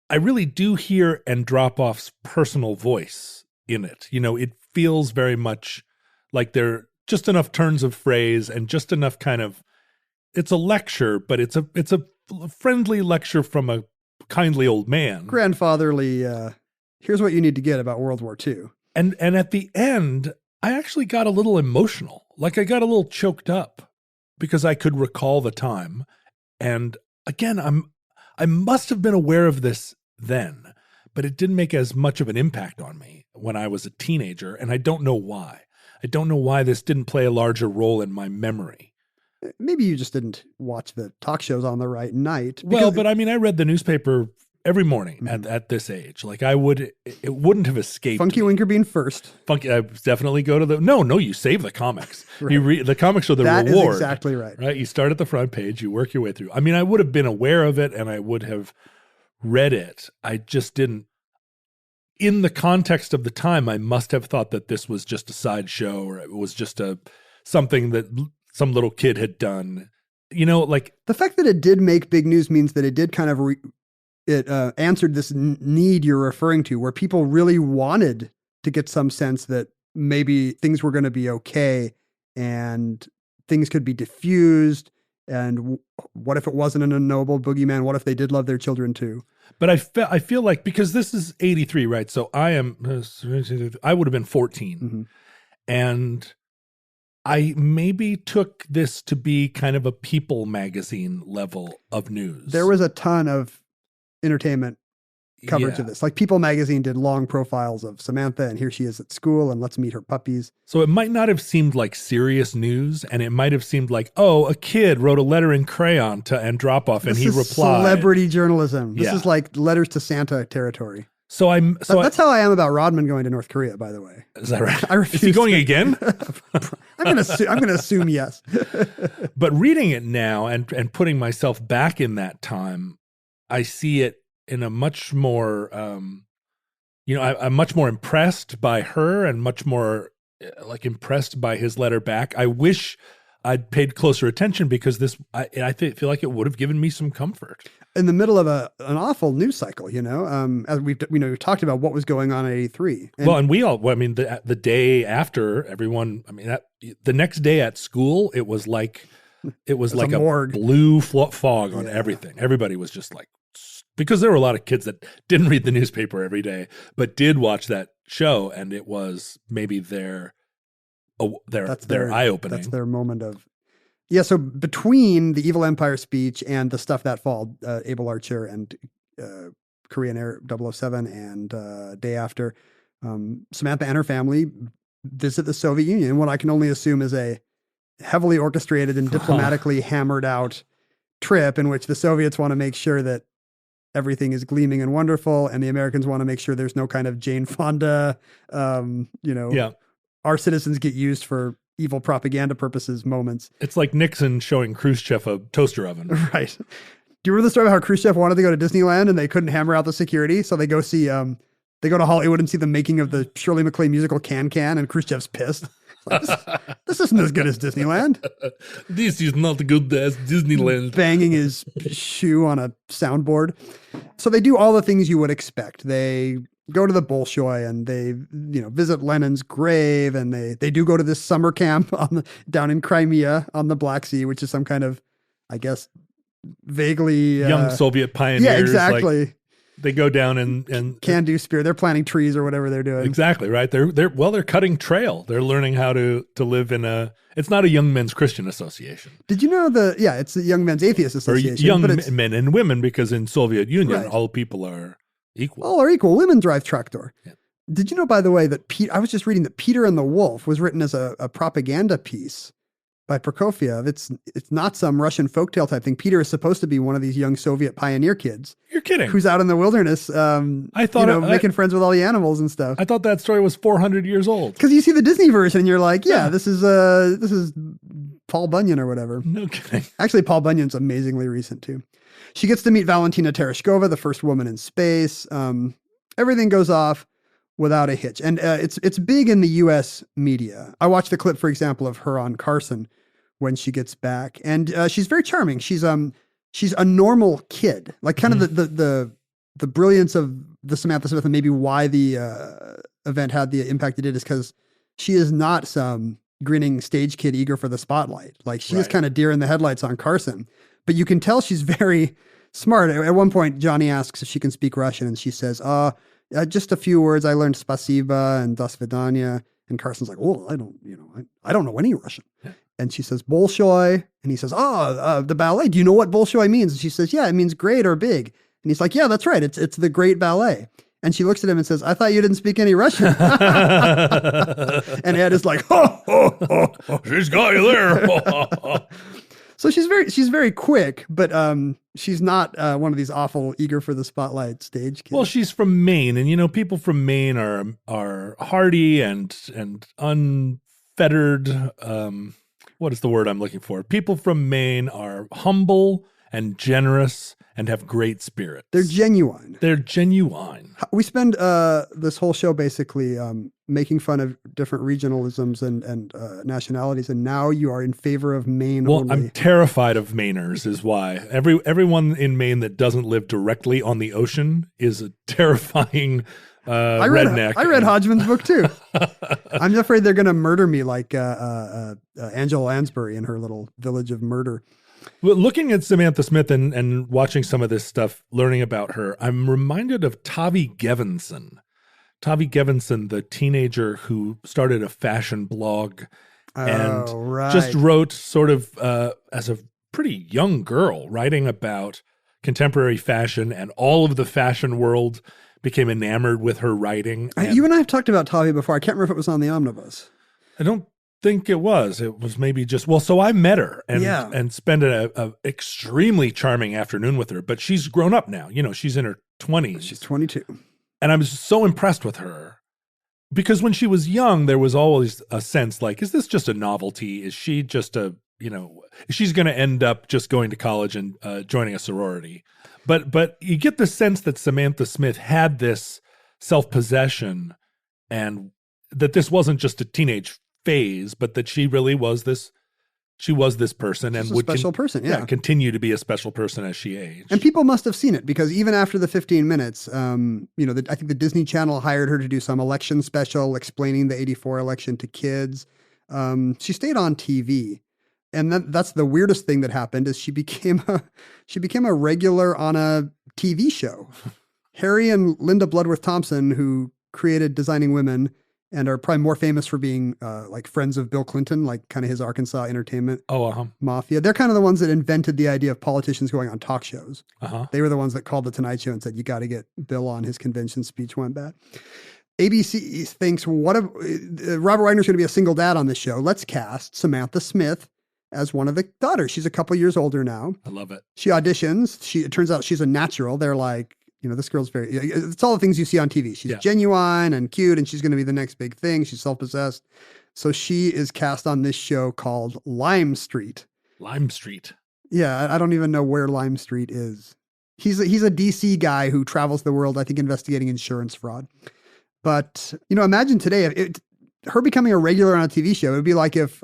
D: I really do hear Andropov's personal voice in it. It feels very much like they're just enough turns of phrase and just enough kind of, it's a lecture, but it's a friendly lecture from a kindly old man.
G: Grandfatherly, here's what you need to get about World War II.
D: And at the end, I actually got a little emotional. Like I got a little choked up because I could recall the time. And again, I must have been aware of this then, but it didn't make as much of an impact on me when I was a teenager. And I don't know why. I don't know why this didn't play a larger role in my memory.
G: Maybe you just didn't watch the talk shows on the right night.
D: Well, but I mean, I read the newspaper every morning at this age. Like it wouldn't have escaped
G: Funky
D: me.
G: Winker being first.
D: I definitely go to no, you save the comics.
G: Right.
D: You read the comics are the
G: That
D: reward.
G: is exactly right.
D: Right? You start at the front page, you work your way through. I mean, I would have been aware of it and I would have read it. I just didn't. In the context of the time, I must have thought that this was just a sideshow or it was just something that some little kid had done. Like
G: the fact that it did make big news means that it did kind of answered this need you're referring to, where people really wanted to get some sense that maybe things were going to be okay and things could be diffused. And what if it wasn't an ennobled boogeyman? What if they did love their children too?
D: But I feel like, because this is 83, right? So I would have been 14.
G: Mm-hmm.
D: And I maybe took this to be kind of a People magazine level of news.
G: There was a ton of entertainment coverage
D: Yeah.
G: of this. Like People magazine did long profiles of Samantha, and here she is at school, and let's meet her puppies.
D: So it might not have seemed like serious news, and it might have seemed like, oh, a kid wrote a letter in crayon to Andropov, and he replied.
G: Celebrity journalism. This
D: Yeah.
G: is like letters to Santa territory.
D: That's
G: how I am about Rodman going to North Korea, by the way.
D: Is that right?
G: I refuse.
D: Is he going again?
G: I'm going to assume yes.
D: But reading it now and putting myself back in that time, I see it in a much more, I'm much more impressed by her and much more impressed by his letter back. I wish I'd paid closer attention because I feel like it would have given me some comfort.
G: In the middle of an awful news cycle, as we've talked about what was going on in 83.
D: The day after everyone, the next day at school, it was like a
G: morgue.
D: blue fog on everything. Everybody was just like, because there were a lot of kids that didn't read the newspaper every day, but did watch that show. And it was maybe their eye-opening.
G: That's their moment of, yeah. So between the Evil Empire speech and the stuff that fall, Able Archer and Korean Air 007 and Day After, Samantha and her family visit the Soviet Union, what I can only assume is a heavily orchestrated and diplomatically hammered out trip in which the Soviets want to make sure that everything is gleaming and wonderful, and the Americans want to make sure there's no kind of Jane Fonda, our citizens get used for evil propaganda purposes moments.
D: It's like Nixon showing Khrushchev a toaster oven.
G: Right. Do you remember the story about how Khrushchev wanted to go to Disneyland and they couldn't hammer out the security? So they go to Hollywood and see the making of the Shirley MacLaine musical Can Can, and Khrushchev's pissed. Like, this isn't as good as Disneyland.
D: This is not good as Disneyland.
G: Banging his shoe on a soundboard. So they do all the things you would expect. They go to the Bolshoi and they, visit Lenin's grave, and they do go to this summer camp down in Crimea on the Black Sea, which is some kind of, I guess, vaguely
D: young Soviet pioneers.
G: Yeah, exactly.
D: They go down and
G: can do spirit. They're planting trees or whatever they're doing.
D: Exactly, right. They're cutting trail. They're learning how to live in it's not a young men's Christian association.
G: Did you know it's the Young Men's Atheist Association.
D: Or young men and women, because in Soviet Union,
G: Right.
D: all people are equal.
G: All are equal. Women drive tractor.
D: Yeah.
G: Did you know, by the way, that I was just reading that Peter and the Wolf was written as a propaganda piece by Prokofiev. It's not some Russian folktale type thing. Peter is supposed to be one of these young Soviet pioneer kids.
D: You're kidding.
G: Who's out in the wilderness,
D: I thought
G: making friends with all the animals and stuff.
D: I thought that story was 400 years old.
G: Because you see the Disney version, and you're like, this is Paul Bunyan or whatever.
D: No kidding.
G: Actually, Paul Bunyan's amazingly recent too. She gets to meet Valentina Tereshkova, the first woman in space. Everything goes off without a hitch. And it's big in the U.S. media. I watched the clip, for example, of her on Carson when she gets back. And she's very charming. She's a normal kid. Like kind of the brilliance of the Samantha Smith, and maybe why the event had the impact it did, is because she is not some grinning stage kid eager for the spotlight. Like she is kind of deer in the headlights on Carson. But you can tell she's very smart. At one point, Johnny asks if she can speak Russian, and she says, just a few words. I learned spasiba and das vidanya. And Carson's like, oh, I don't know any Russian. Yeah. And she says, Bolshoi. And he says, the ballet. Do you know what Bolshoi means? And she says, yeah, it means great or big. And he's like, yeah, that's right. It's the great ballet. And she looks at him and says, I thought you didn't speak any Russian. And Ed is like,
D: She's got you there.
G: So she's very quick, but she's not one of these awful eager for the spotlight stage kids.
D: Well, she's from Maine, and people from Maine are hardy and unfettered. What is the word I'm looking for? People from Maine are humble and generous and have great spirits.
G: They're genuine.
D: We
G: spend this whole show basically making fun of different regionalisms and nationalities, and now you are in favor of Maine only.
D: I'm terrified of Mainers is why. Everyone in Maine that doesn't live directly on the ocean is a terrifying redneck.
G: I read Hodgman's book too. I'm afraid they're going to murder me like Angela Lansbury in her little village of murder.
D: Well, looking at Samantha Smith and watching some of this stuff, learning about her, I'm reminded of Tavi Gevinson. Tavi Gevinson, the teenager who started a fashion blog and just wrote sort of as a pretty young girl, writing about contemporary fashion, and all of the fashion world became enamored with her writing.
G: You and I have talked about Tavi before. I can't remember if it was on the Omnibus.
D: I don't think it was. It was maybe just, so I met her and spent a extremely charming afternoon with her, but she's grown up now. She's in her 20s.
G: She's 22.
D: And I was so impressed with her because when she was young, there was always a sense like, is this just a novelty? Is she just she's going to end up just going to college and joining a sorority. But you get the sense that Samantha Smith had this self-possession, and that this wasn't just a teenage phase, but that she really was this. She was this person, and would
G: special person. Yeah,
D: continue to be a special person as she aged.
G: And people must have seen it, because even after the 15 minutes, I think the Disney Channel hired her to do some election special explaining the '84 election to kids. She stayed on TV, and that's the weirdest thing that happened is she became a regular on a TV show. Harry and Linda Bloodworth Thompson, who created Designing Women, and are probably more famous for being like friends of Bill Clinton, like kind of his Arkansas entertainment mafia. They're kind of the ones that invented the idea of politicians going on talk shows. They were the ones that called The Tonight Show and said, you got to get Bill on, his convention speech went bad. ABC thinks, Robert Wagner's going to be a single dad on this show. Let's cast Samantha Smith as one of the daughters. She's a couple years older now.
D: I love it.
G: She auditions. It turns out she's a natural. They're like, this girl's it's all the things you see on TV. She's genuine and cute, and she's going to be the next big thing. She's self-possessed. So she is cast on this show called Lime Street.
D: Lime Street.
G: Yeah, I don't even know where Lime Street is. He's a DC guy who travels the world, I think, investigating insurance fraud. But, imagine today, her becoming a regular on a TV show, it would be like if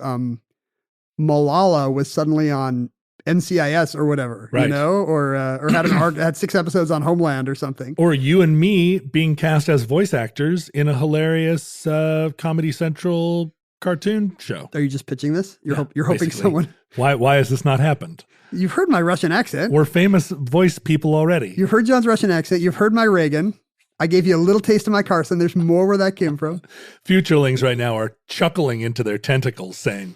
G: Malala was suddenly on NCIS or whatever,
D: right.
G: Or had 6 episodes on Homeland or something.
D: Or you and me being cast as voice actors in a hilarious Comedy Central cartoon show.
G: Are you just pitching this? You're hoping
D: basically.
G: someone.
D: Why has this not happened?
G: You've heard my Russian accent.
D: We're famous voice people already.
G: You've heard John's Russian accent. You've heard my Reagan. I gave you a little taste of my Carson. There's more where that came from.
D: Futurelings right now are chuckling into their tentacles saying,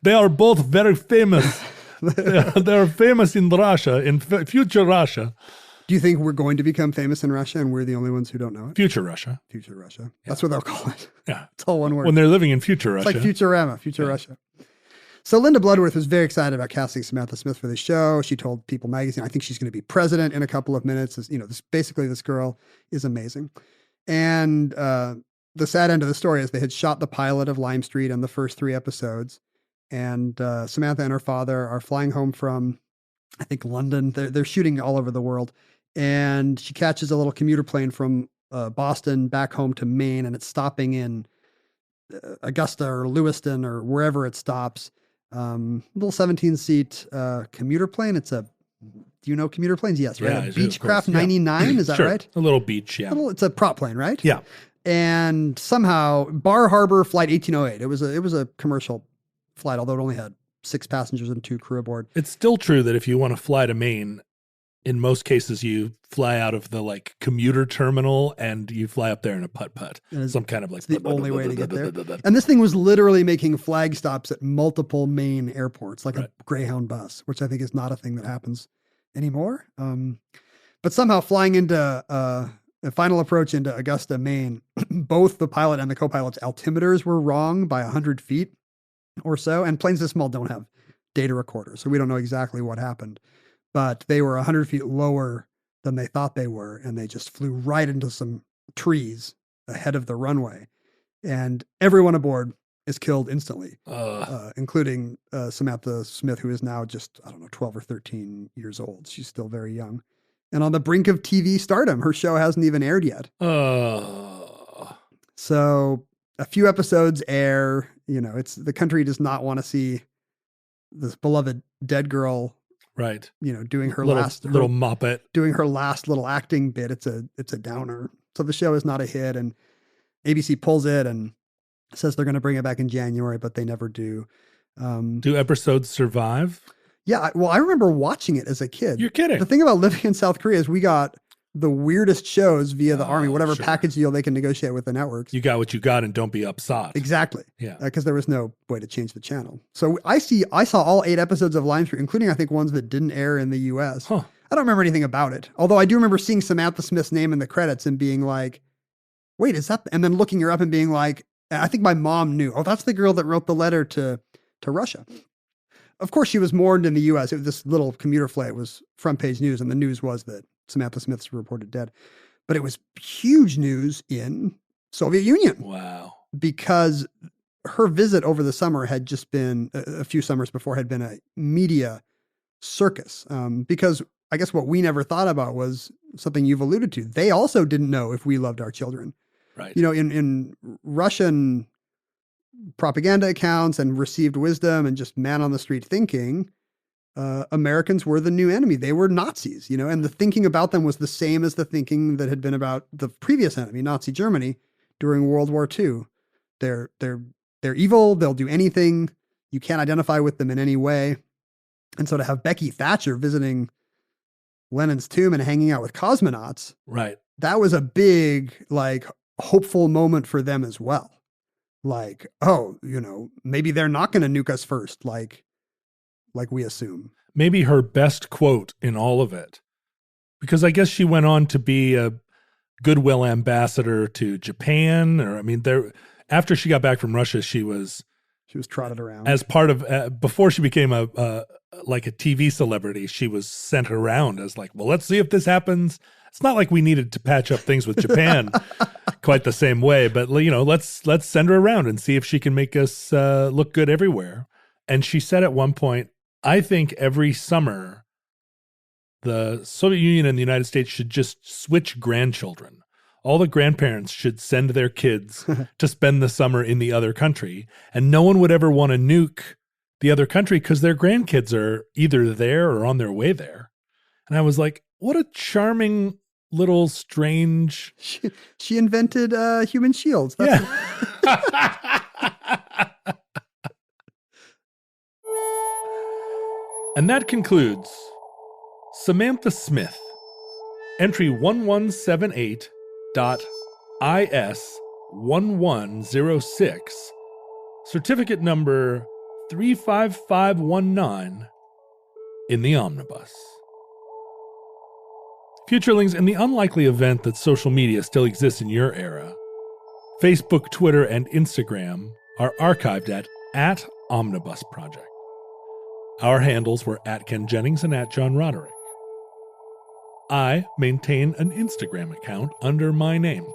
D: they are both very famous. They're famous in Russia, in future Russia.
G: Do you think we're going to become famous in Russia and we're the only ones who don't know it?
D: Future Russia.
G: Future Russia. That's what they'll call it.
D: Yeah.
G: It's all one word.
D: When they're living in future Russia.
G: It's like Futurama, future Russia. So Linda Bloodworth was very excited about casting Samantha Smith for the show. She told People magazine, I think she's going to be president in a couple of minutes. This girl is amazing. And the sad end of the story is they had shot the pilot of Lime Street and the first 3 episodes. And Samantha and her father are flying home from, I think, London. They're shooting all over the world. And she catches a little commuter plane from Boston back home to Maine, and it's stopping in Augusta or Lewiston or wherever it stops. Little 17-seat commuter plane. Do you know commuter planes? Yes, right?
D: Yeah,
G: a Beechcraft 99, is that
D: sure.
G: right?
D: A little beach, yeah.
G: It's a prop plane, right?
D: Yeah.
G: And somehow, Bar Harbor Flight 1808, it was a commercial flight, although it only had 6 passengers and 2 crew aboard.
D: It's still true that if you want to fly to Maine, in most cases, you fly out of the commuter terminal and you fly up there in a putt-putt. Some kind of
G: It's the only way to get there. And this thing was literally making flag stops at multiple Maine airports, like a Greyhound bus, which I think is not a thing that happens anymore. But somehow flying into a final approach into Augusta, Maine, both the pilot and the co-pilot's altimeters were wrong by 100 feet or so. And planes this small don't have data recorders, so we don't know exactly what happened. But they were 100 feet lower than they thought they were, and they just flew right into some trees ahead of the runway. And everyone aboard is killed instantly, including Samantha Smith, who is now just, 12 or 13 years old. She's still very young. And on the brink of TV stardom. Her show hasn't even aired yet. So a few episodes air. The country does not want to see this beloved dead girl,
D: right?
G: Doing her
D: little moppet,
G: doing her last little acting bit. It's a downer. So the show is not a hit, and ABC pulls it and says they're going to bring it back in January, but they never do.
D: Do episodes survive?
G: Yeah. Well, I remember watching it as a kid.
D: You're kidding.
G: The thing about living in South Korea is we got the weirdest shows via the Army, whatever package deal they can negotiate with the networks.
D: You got what you got, and don't be upsot.
G: Exactly.
D: Yeah.
G: Because there was no way to change the channel. So I saw all 8 episodes of Lime Street, including I think ones that didn't air in the US.
D: Huh.
G: I don't remember anything about it. Although I do remember seeing Samantha Smith's name in the credits and being like, wait, is that? And then looking her up and being like, I think my mom knew. Oh, that's the girl that wrote the letter to Russia. Of course, she was mourned in the US. This little commuter flight was front page news, and the news was that Samantha Smith's reported dead. But it was huge news in Soviet Union.
D: Wow.
G: Because her visit over the summer had just been, a few summers before, had been a media circus. Because I guess what we never thought about was something you've alluded to. They also didn't know if we loved our children.
D: Right.
G: In Russian propaganda accounts and received wisdom and just man on the street thinking, Americans were the new enemy. They were Nazis, and the thinking about them was the same as the thinking that had been about the previous enemy, Nazi Germany, during World War II. They're evil. They'll do anything. You can't identify with them in any way. And so to have Becky Thatcher visiting Lenin's tomb and hanging out with cosmonauts,
D: right?
G: That was a big, hopeful moment for them as well. Maybe they're not going to nuke us first, like we assume.
D: Maybe her best quote in all of it, because I guess she went on to be a goodwill ambassador to Japan, after she got back from Russia, she was
G: trotted around
D: as part of, before she became a TV celebrity, she was sent around as let's see if this happens. It's not like we needed to patch up things with Japan quite the same way, but let's send her around and see if she can make us look good everywhere. And she said at one point, I think every summer, the Soviet Union and the United States should just switch grandchildren. All the grandparents should send their kids to spend the summer in the other country, and no one would ever want to nuke the other country because their grandkids are either there or on their way there. And I was like, what a charming little strange...
G: She invented human shields.
D: Yeah. And that concludes Samantha Smith, entry 1178.IS1106, certificate number 35519 in the omnibus. Futurelings, in the unlikely event that social media still exists in your era, Facebook, Twitter, and Instagram are archived at Omnibus Project. Our handles were at Ken Jennings and at John Roderick. I maintain an Instagram account under my name.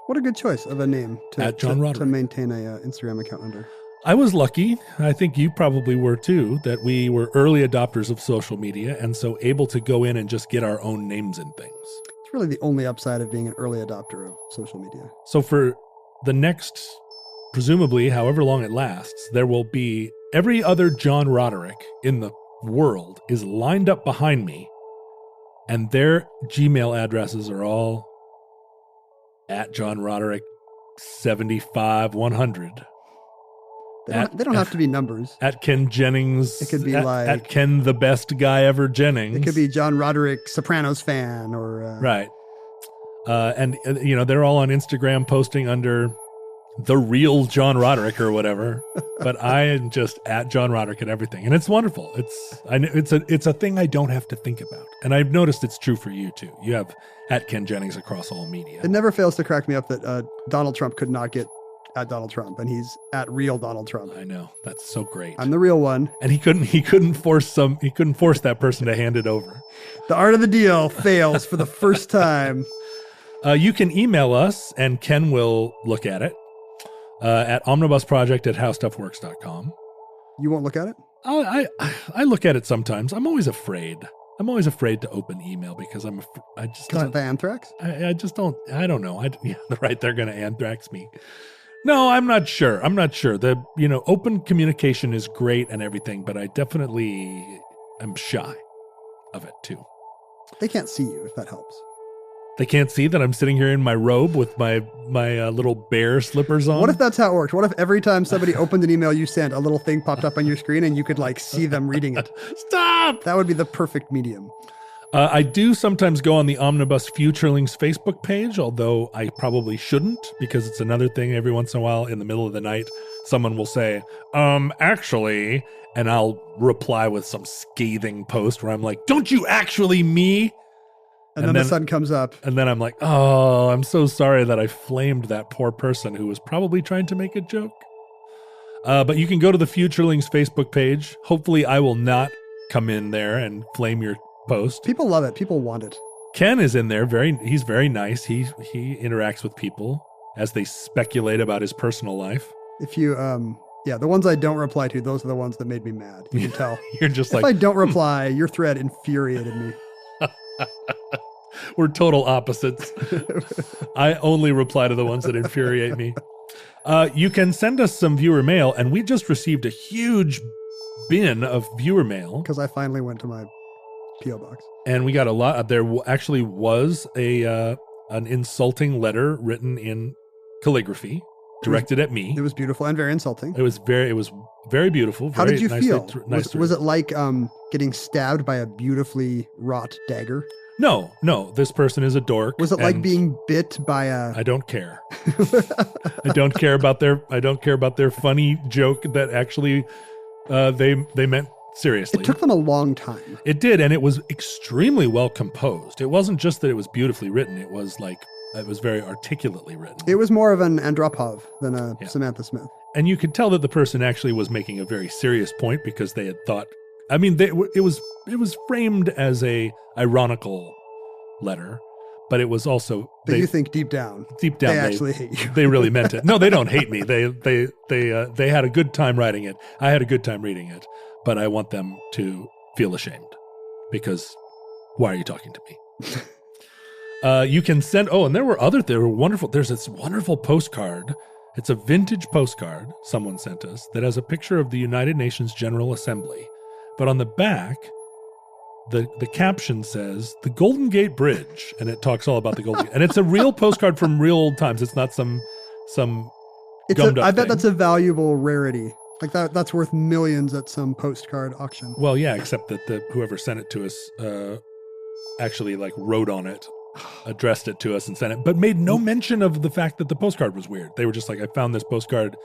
G: What a good choice of a name to maintain a Instagram account under.
D: I was lucky, I think you probably were too, that we were early adopters of social media and so able to go in and just get our own names and things.
G: It's really the only upside of being an early adopter of social media.
D: So for the next, presumably, however long it lasts, there will be every other John Roderick in the world is lined up behind me, and their Gmail addresses are all at John Roderick 75100.
G: They don't have to be numbers.
D: At Ken Jennings.
G: It could be
D: at Ken the best guy ever Jennings.
G: It could be John Roderick Sopranos fan or
D: right. And you know, they're all on Instagram posting under the real John Roderick or whatever. But I am just at John Roderick and everything, and it's wonderful. It's a thing I don't have to think about, and I've noticed it's true for you too. You have at Ken Jennings across all media.
G: It never fails to crack me up that Donald Trump could not get at Donald Trump, and he's at real Donald Trump.
D: I know, that's so great.
G: I'm the real one,
D: and he couldn't force that person to hand it over.
G: The art of the deal fails for the first time.
D: You can email us, and Ken will look at it at omnibusproject@howstuffworks.com.
G: You won't look at it?
D: I look at it sometimes. I'm always afraid to open email because because
G: of the anthrax?
D: I just don't. I don't know. Right. They're going to anthrax me. No, I'm not sure. The open communication is great and everything, but I definitely am shy of it too.
G: They can't see you if that helps.
D: They can't see that I'm sitting here in my robe with my little bear slippers on.
G: What if that's how it worked? What if every time somebody opened an email you sent, a little thing popped up on your screen and you could see them reading it?
D: Stop!
G: That would be the perfect medium.
D: I do sometimes go on the Omnibus Futurelings Facebook page, although I probably shouldn't, because it's another thing every once in a while in the middle of the night, someone will say, actually, and I'll reply with some scathing post where I'm like, don't you actually me?
G: And then the sun comes up.
D: And then I'm like, oh, I'm so sorry that I flamed that poor person who was probably trying to make a joke. But you can go to the Futurelings Facebook page. Hopefully I will not come in there and flame your post.
G: People love it. People want it.
D: Ken is in there. He's very nice. He interacts with people as they speculate about his personal life.
G: If you, the ones I don't reply to, those are the ones that made me mad. You can tell.
D: You're just
G: if I don't reply, your thread infuriated me.
D: We're total opposites. I only reply to the ones that infuriate me. You can send us some viewer mail, and we just received a huge bin of viewer mail.
G: Because I finally went to my P.O. box.
D: And we got a lot. There actually was an insulting letter written in calligraphy, directed at me.
G: It was beautiful and very insulting.
D: It was very beautiful.
G: How did you feel?
D: Was
G: it like getting stabbed by a beautifully wrought dagger?
D: No. This person is a dork.
G: Was it like being bit by a?
D: I don't care. I don't care about their funny joke that actually they meant seriously.
G: It took them a long time.
D: It did, and it was extremely well composed. It wasn't just that it was beautifully written. It was very articulately written.
G: It was more of an Andropov than a Samantha Smith.
D: And you could tell that the person actually was making a very serious point because they had thought. I mean, it was framed as a ironical letter, but it was also.
G: But you think deep down, they actually hate you.
D: They really meant it. No, they don't hate me. They had a good time writing it. I had a good time reading it, but I want them to feel ashamed because why are you talking to me? You can send. Oh, and there were wonderful. There's this wonderful postcard. It's a vintage postcard someone sent us that has a picture of the United Nations General Assembly. But on the back, the caption says, the Golden Gate Bridge, and it talks all about the Golden Gate. And it's a real postcard from real old times. It's not some gummed up
G: I bet
D: thing.
G: that's a valuable rarity Like that's worth millions at some postcard auction.
D: Well, yeah, except that whoever sent it to us actually like wrote on it, addressed it to us and sent it, but made no mention of the fact that the postcard was weird. They were just like, I found this postcard.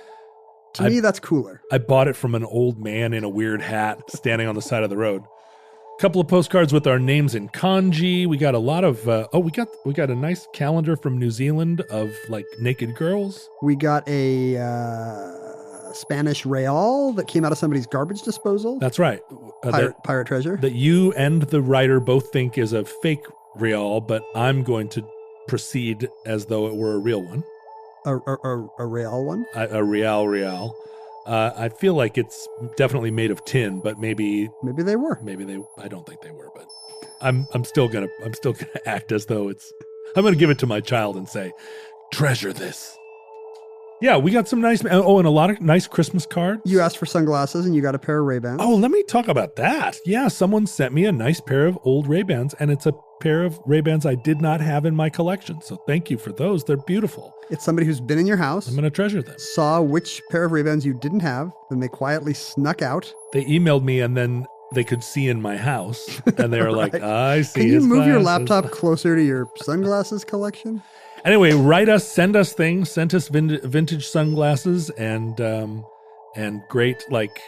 G: To me, that's cooler.
D: I bought it from an old man in a weird hat standing on the side of the road. A couple of postcards with our names in kanji. We got a lot of, we got a nice calendar from New Zealand of like naked girls.
G: We got a Spanish real that came out of somebody's garbage disposal.
D: That's right.
G: Pirate treasure.
D: That you and the writer both think is a fake real, but I'm going to proceed as though it were a real one.
G: A real one?
D: A real. I feel like it's definitely made of tin, but maybe
G: they were.
D: I don't think they were, but I'm still gonna act as though I'm gonna give it to my child and say, treasure this. Yeah, we got some nice, and a lot of nice Christmas cards.
G: You asked for sunglasses and you got a pair of Ray-Bans.
D: Oh, let me talk about that. Yeah, someone sent me a nice pair of old Ray-Bans, and it's a pair of Ray-Bans I did not have in my collection. So thank you for those. They're beautiful.
G: It's somebody who's been in your house.
D: I'm going to treasure them.
G: Saw which pair of Ray-Bans you didn't have, then they quietly snuck out.
D: They emailed me, and then they could see in my house, and they were like, I see.
G: Can you move your
D: glasses.
G: laptop closer to your sunglasses collection?
D: Anyway, write us, send us things, send us vintage sunglasses and great like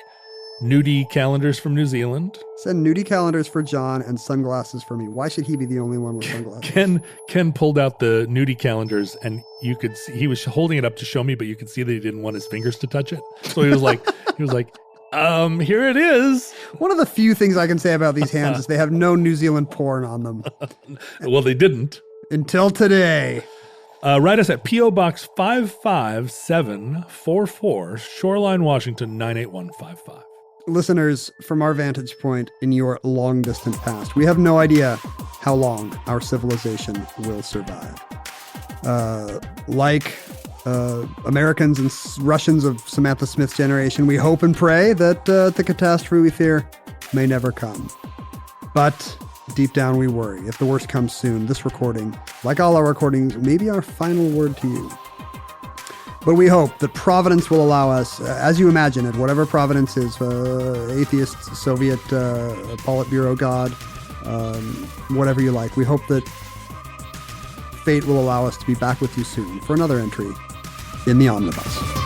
D: nudie calendars from New Zealand.
G: Send nudie calendars for John and sunglasses for me. Why should he be the only one with sunglasses?
D: Ken pulled out the nudie calendars, and you could see he was holding it up to show me, but you could see that he didn't want his fingers to touch it. So he was like, here it is.
G: One of the few things I can say about these hands is they have no New Zealand porn on them.
D: Well, they didn't
G: until today.
D: Write us at P.O. Box 55744, Shoreline, Washington, 98155.
G: Listeners, from our vantage point in your long-distant past, we have no idea how long our civilization will survive. Like Americans and Russians of Samantha Smith's generation, we hope and pray that the catastrophe we fear may never come. But deep down, we worry. If the worst comes soon, this recording, like all our recordings, may be our final word to you. But we hope that Providence will allow us, as you imagine it, whatever Providence is, atheist, Soviet, Politburo God, whatever you like. We hope that fate will allow us to be back with you soon for another entry in the Omnibus.